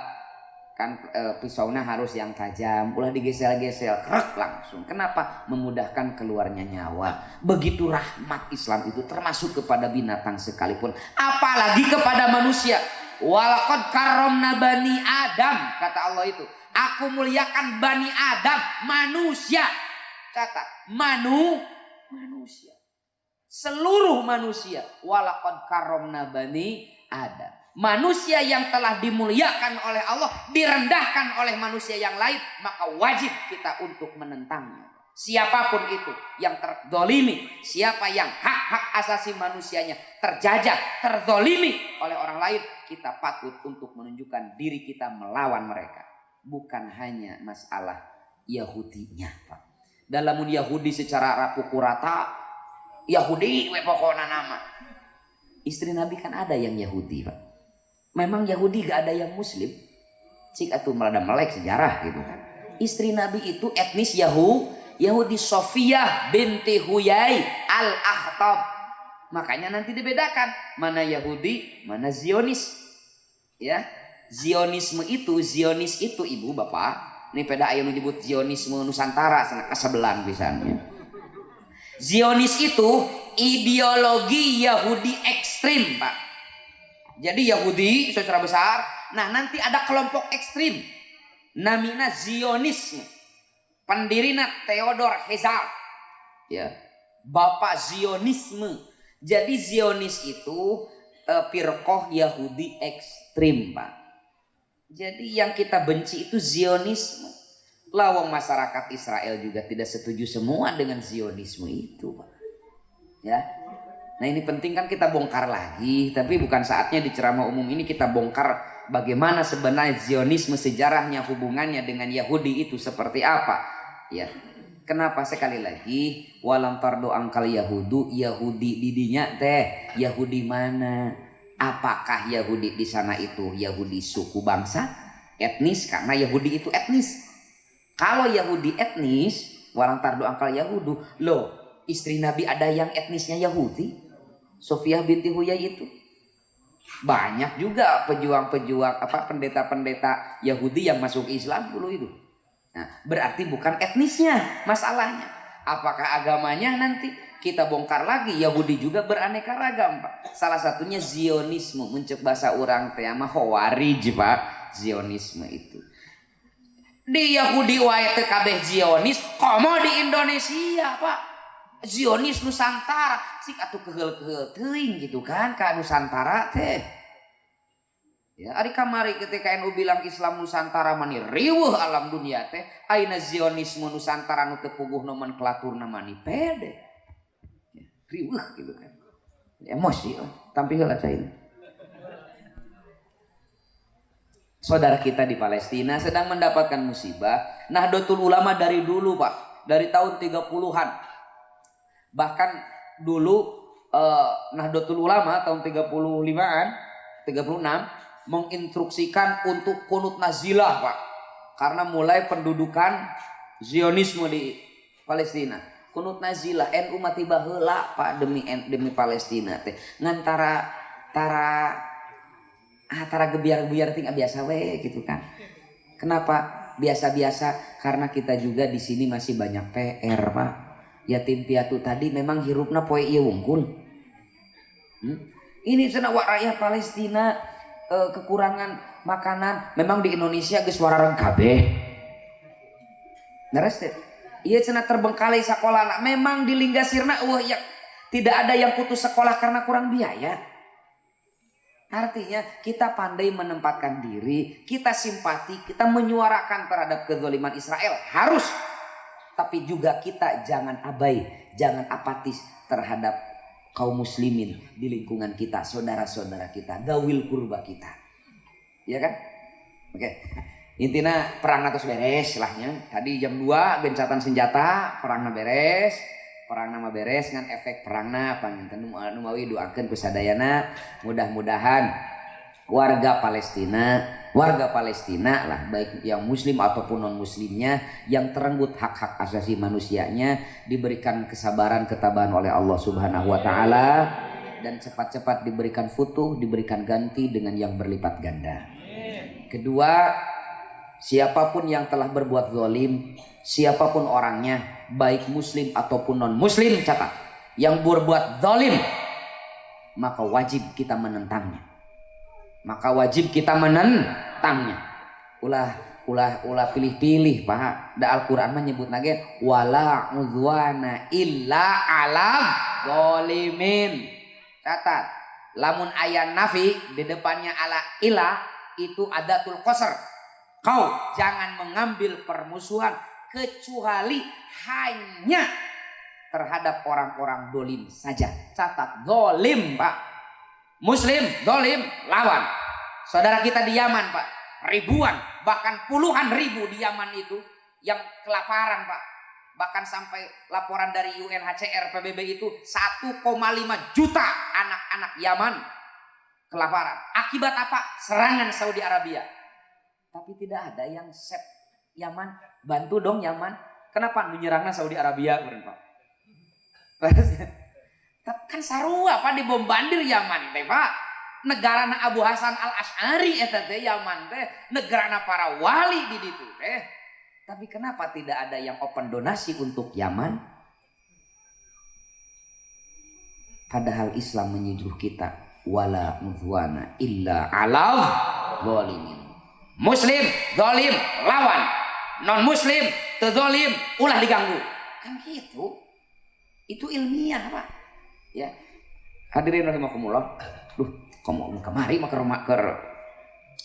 kan pisaunya harus yang tajam, ulah digesel-gesel krek langsung. Kenapa? Memudahkan keluarnya nyawa. Begitu rahmat Islam itu termasuk kepada binatang sekalipun, apalagi kepada manusia. Walaqad karramna bani Adam, kata Allah itu. Aku muliakan bani Adam, manusia. Catat, manusia. Seluruh manusia. Walaqad karramna bani Adam. Manusia yang telah dimuliakan oleh Allah direndahkan oleh manusia yang lain, maka wajib kita untuk menentangnya. Siapapun itu yang terzolimi, siapa yang hak-hak asasi manusianya terjajah, terzolimi oleh orang lain, kita patut untuk menunjukkan diri kita melawan mereka. Bukan hanya masalah Yahudinya, Pak. Dalam Yahudi secara rapuku rata, Yahudi pokoknya nama. Istri Nabi kan ada yang Yahudi, Pak. Memang Yahudi gak ada yang Muslim. Cik atuh melada melek sejarah gitu kan. Istri Nabi itu etnis Yahudi, Sofiyah binti Huyai al-Akhtab. Makanya nanti dibedakan mana Yahudi, mana Zionis. Ya, Zionis itu ibu bapak. Ini peda aya nu disebut Zionisme Nusantara sana kasebelan pisannya. Zionis itu ideologi Yahudi ekstrim, Pak. Jadi Yahudi secara besar, nah nanti ada kelompok ekstrim, namanya Zionisme. Pendirina Theodor Herzl, ya, bapak Zionisme. Jadi Zionis itu firqah Yahudi ekstrim, Pak. Jadi yang kita benci itu Zionisme. Lawang masyarakat Israel juga tidak setuju semua dengan Zionisme itu, Pak. Ya. Nah ini penting kan kita bongkar lagi, tapi bukan saatnya di ceramah umum ini kita bongkar bagaimana sebenarnya Zionisme, sejarahnya, hubungannya dengan Yahudi itu seperti apa. Ya, kenapa sekali lagi walam tardo angkal Yahudi didinya teh Yahudi mana? Apakah Yahudi di sana itu Yahudi suku bangsa, etnis? Karena Yahudi itu etnis. Kalau Yahudi etnis, walam tardo angkal Yahudu, loh istri Nabi ada yang etnisnya Yahudi. Sofiyah binti Huyai itu banyak juga pejuang-pejuang pendeta-pendeta Yahudi yang masuk Islam dulu itu. Nah, berarti bukan etnisnya masalahnya. Apakah agamanya nanti kita bongkar lagi. Yahudi juga beraneka ragam, Pak. Salah satunya Zionisme, mencek bahasa orang teh mah Khawarij, Pak. Zionisme itu. Di Yahudi wae teh kabeh Zionis, komo di Indonesia, Pak. Zionis Nusantara sik atuh keheul-keheul teuing gitu kan ka Nusantara teh. Ya, ari kamari ketika NU bilang Islam Nusantara mani riweuh alam dunia teh, ayeuna Zionisme Nusantara nu teu puguh nomenklaturna mani pede. Ya, riweuh gitu kan. Emosi tampil heula cai. Saudara kita di Palestina sedang mendapatkan musibah. Nahdlatul Ulama dari dulu, Pak, dari tahun 30-an. Bahkan dulu Nahdlatul Ulama tahun 35-an, 36 menginstruksikan untuk kunut nazilah, Pak. Karena mulai pendudukan Zionisme di Palestina. Kunut nazilah NU mati baheula, Pak, demi Palestina teh. Ngantara gebiar-gebiar tinggal biasa we gitu kan. Kenapa biasa-biasa? Karena kita juga di sini masih banyak PR, Pak. Yatim piatu tadi memang hirupna poe ieu wungkul. Ini cenah rakyat Palestina kekurangan makanan. Memang di Indonesia geus warareng kabeh. Naras teh. Ieu cenah terbengkalai sakolana. Memang di Linggasirna ya tidak ada yang putus sekolah karena kurang biaya. Artinya kita pandai menempatkan diri, kita simpati, kita menyuarakan terhadap kezaliman Israel harus. Tapi juga kita jangan abai, jangan apatis terhadap kaum muslimin di lingkungan kita, saudara-saudara kita, gawil kurba kita. Iya kan? Oke. Intinya perang atus beres lahnya. Tadi jam 2 gencatan senjata, perangna beres. perang nama beres ngan efek perangna panginten nu mawi doakeun ku sadayana mudah-mudahan warga Palestina lah baik yang muslim ataupun non muslimnya yang terenggut hak-hak asasi manusianya diberikan kesabaran ketabahan oleh Allah Subhanahu wa taala dan cepat-cepat diberikan futuh, diberikan ganti dengan yang berlipat ganda. Kedua, siapapun yang telah berbuat zalim, siapapun orangnya, baik muslim ataupun non muslim, catat, yang berbuat zalim, maka wajib kita menentangnya. Ulah pilih-pilih, Pak. Da Al-Qur'an menyebut nage wala udwana illa alam zalimin. Catat, lamun aya nafi di depannya ala ilah itu adatul qasr. Kau jangan mengambil permusuhan kecuali hanya terhadap orang-orang dolim saja. Catat, dolim, Pak. Muslim, dolim, lawan. Saudara kita di Yaman, Pak, ribuan bahkan puluhan ribu di Yaman itu yang kelaparan, Pak. Bahkan sampai laporan dari UNHCR PBB itu 1,5 juta anak-anak Yaman kelaparan. Akibat apa? Serangan Saudi Arabia. Tapi tidak ada yang sep Yaman. Bantu dong Yaman. Kenapa menyerangnya Saudi Arabia? Pak? Kan sarua Pak dibombardir Yaman teh Pak. Negarana Abu Hasan Al-Asy'ari eta teh Yaman teh, negarana para wali di ditu teh. Tapi kenapa tidak ada yang open donasi untuk Yaman? Padahal Islam menyuruh kita wala udwana illa alal zalimin. Muslim zalim lawan, non muslim teu zalim ulah diganggu. Kan gitu. Itu ilmiah, Pak. Ya. Hadirin rahimakumullah. Duh, kamu kemari mah ke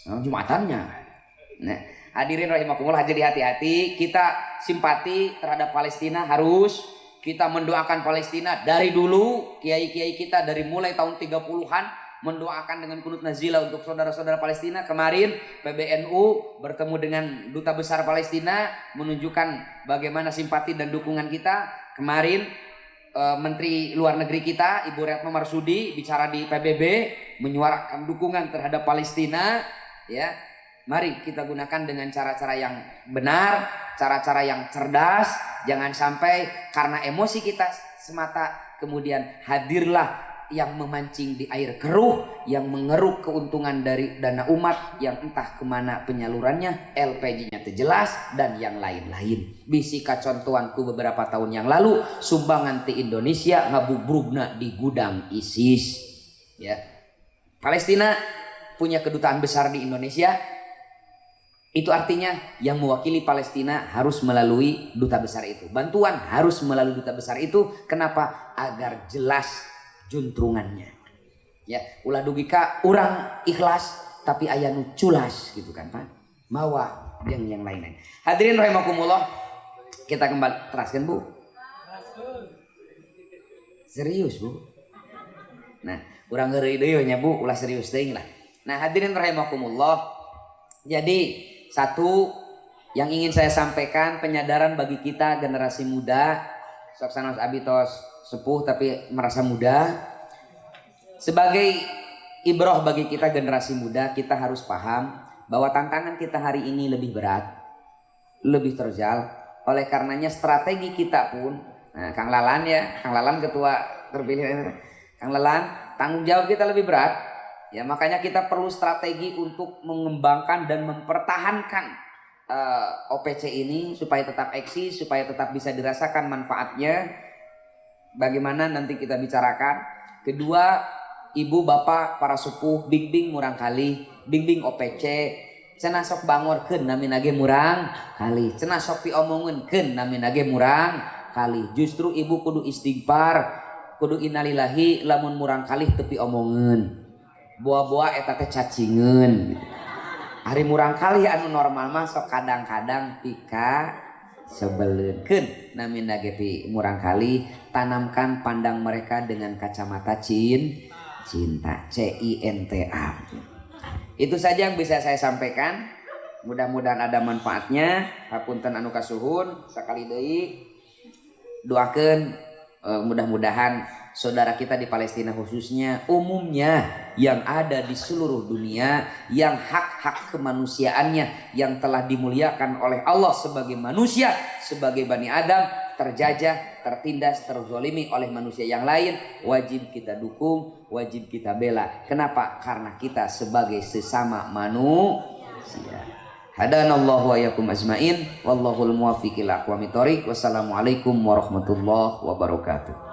Jumatannya. Nah, hadirin rahimakumullah, jadi hati-hati, kita simpati terhadap Palestina harus, kita mendoakan Palestina dari dulu, kiai-kiai kita dari mulai tahun 30-an mendoakan dengan kunut nazila untuk saudara-saudara Palestina. Kemarin PBNU bertemu dengan Duta Besar Palestina menunjukkan bagaimana simpati dan dukungan kita. Kemarin Menteri Luar Negeri kita Ibu Retno Marsudi bicara di PBB menyuarakan dukungan terhadap Palestina, ya. Mari kita gunakan dengan cara-cara yang benar, cara-cara yang cerdas. Jangan sampai karena emosi kita semata kemudian hadirlah yang memancing di air keruh, yang mengeruk keuntungan dari dana umat yang entah kemana penyalurannya, LPG-nya terjelas dan yang lain-lain. Bisi kacontoanku beberapa tahun yang lalu, sumbangan ti Indonesia ngabubrugna di gudang ISIS. Ya, Palestina punya kedutaan besar di Indonesia. Itu artinya yang mewakili Palestina harus melalui duta besar itu. Bantuan harus melalui duta besar itu. Kenapa? Agar jelas juntrungannya. Ya, ulah dugika urang ikhlas tapi aya nu culas gitu kan, Pak. Mawa yang lain-lain. Hadirin rahimakumullah, kita kembali teraskan, Bu. Serius, Bu. Nah, urang heureuy deui nya, Bu, ulah serius teuing lah. Nah, hadirin rahimakumullah. Jadi satu yang ingin saya sampaikan, penyadaran bagi kita generasi muda, sok sanos abitos sepuh tapi merasa muda. Sebagai ibroh bagi kita generasi muda, kita harus paham bahwa tantangan kita hari ini lebih berat, lebih terjal. Oleh karenanya strategi kita pun, nah Kang Lalan ya, Kang Lalan ketua terpilih, Kang Lalan, tanggung jawab kita lebih berat. Ya, makanya kita perlu strategi untuk mengembangkan dan mempertahankan OPC ini supaya tetap eksis, supaya tetap bisa dirasakan manfaatnya. Bagaimana nanti kita bicarakan. Kedua, ibu bapak para sepuh bimbing murang kali, bimbing OPC, cenah sok bangorkeun nami nage murang kali, cenah sok piomongkeun nami nage murang kali. Justru ibu kudu istighfar, kudu innalillahi lamun murang kali teu piomongeun. Buah-buah eta teh cacingeun. Hari murang kali anu normal mah sok kadang-kadang pika sebeleunkeun nami nage pi murang kali. Tanamkan pandang mereka dengan kacamata cinta, CINTA. Itu saja yang bisa saya sampaikan. Mudah-mudahan ada manfaatnya. Hapunten anu kasuhun sakali deui doakeun mudah-mudahan saudara kita di Palestina khususnya, umumnya yang ada di seluruh dunia, yang hak-hak kemanusiaannya yang telah dimuliakan oleh Allah sebagai manusia, sebagai Bani Adam, terjajah, tertindas, terzolimi oleh manusia yang lain, wajib kita dukung, wajib kita bela. Kenapa? Karena kita sebagai sesama manusia. Hadanallahu wa iyyakum ajmain, wallahul muwaffiq ila aqwamit thoriq. Wassalamualaikum warahmatullahi wabarakatuh.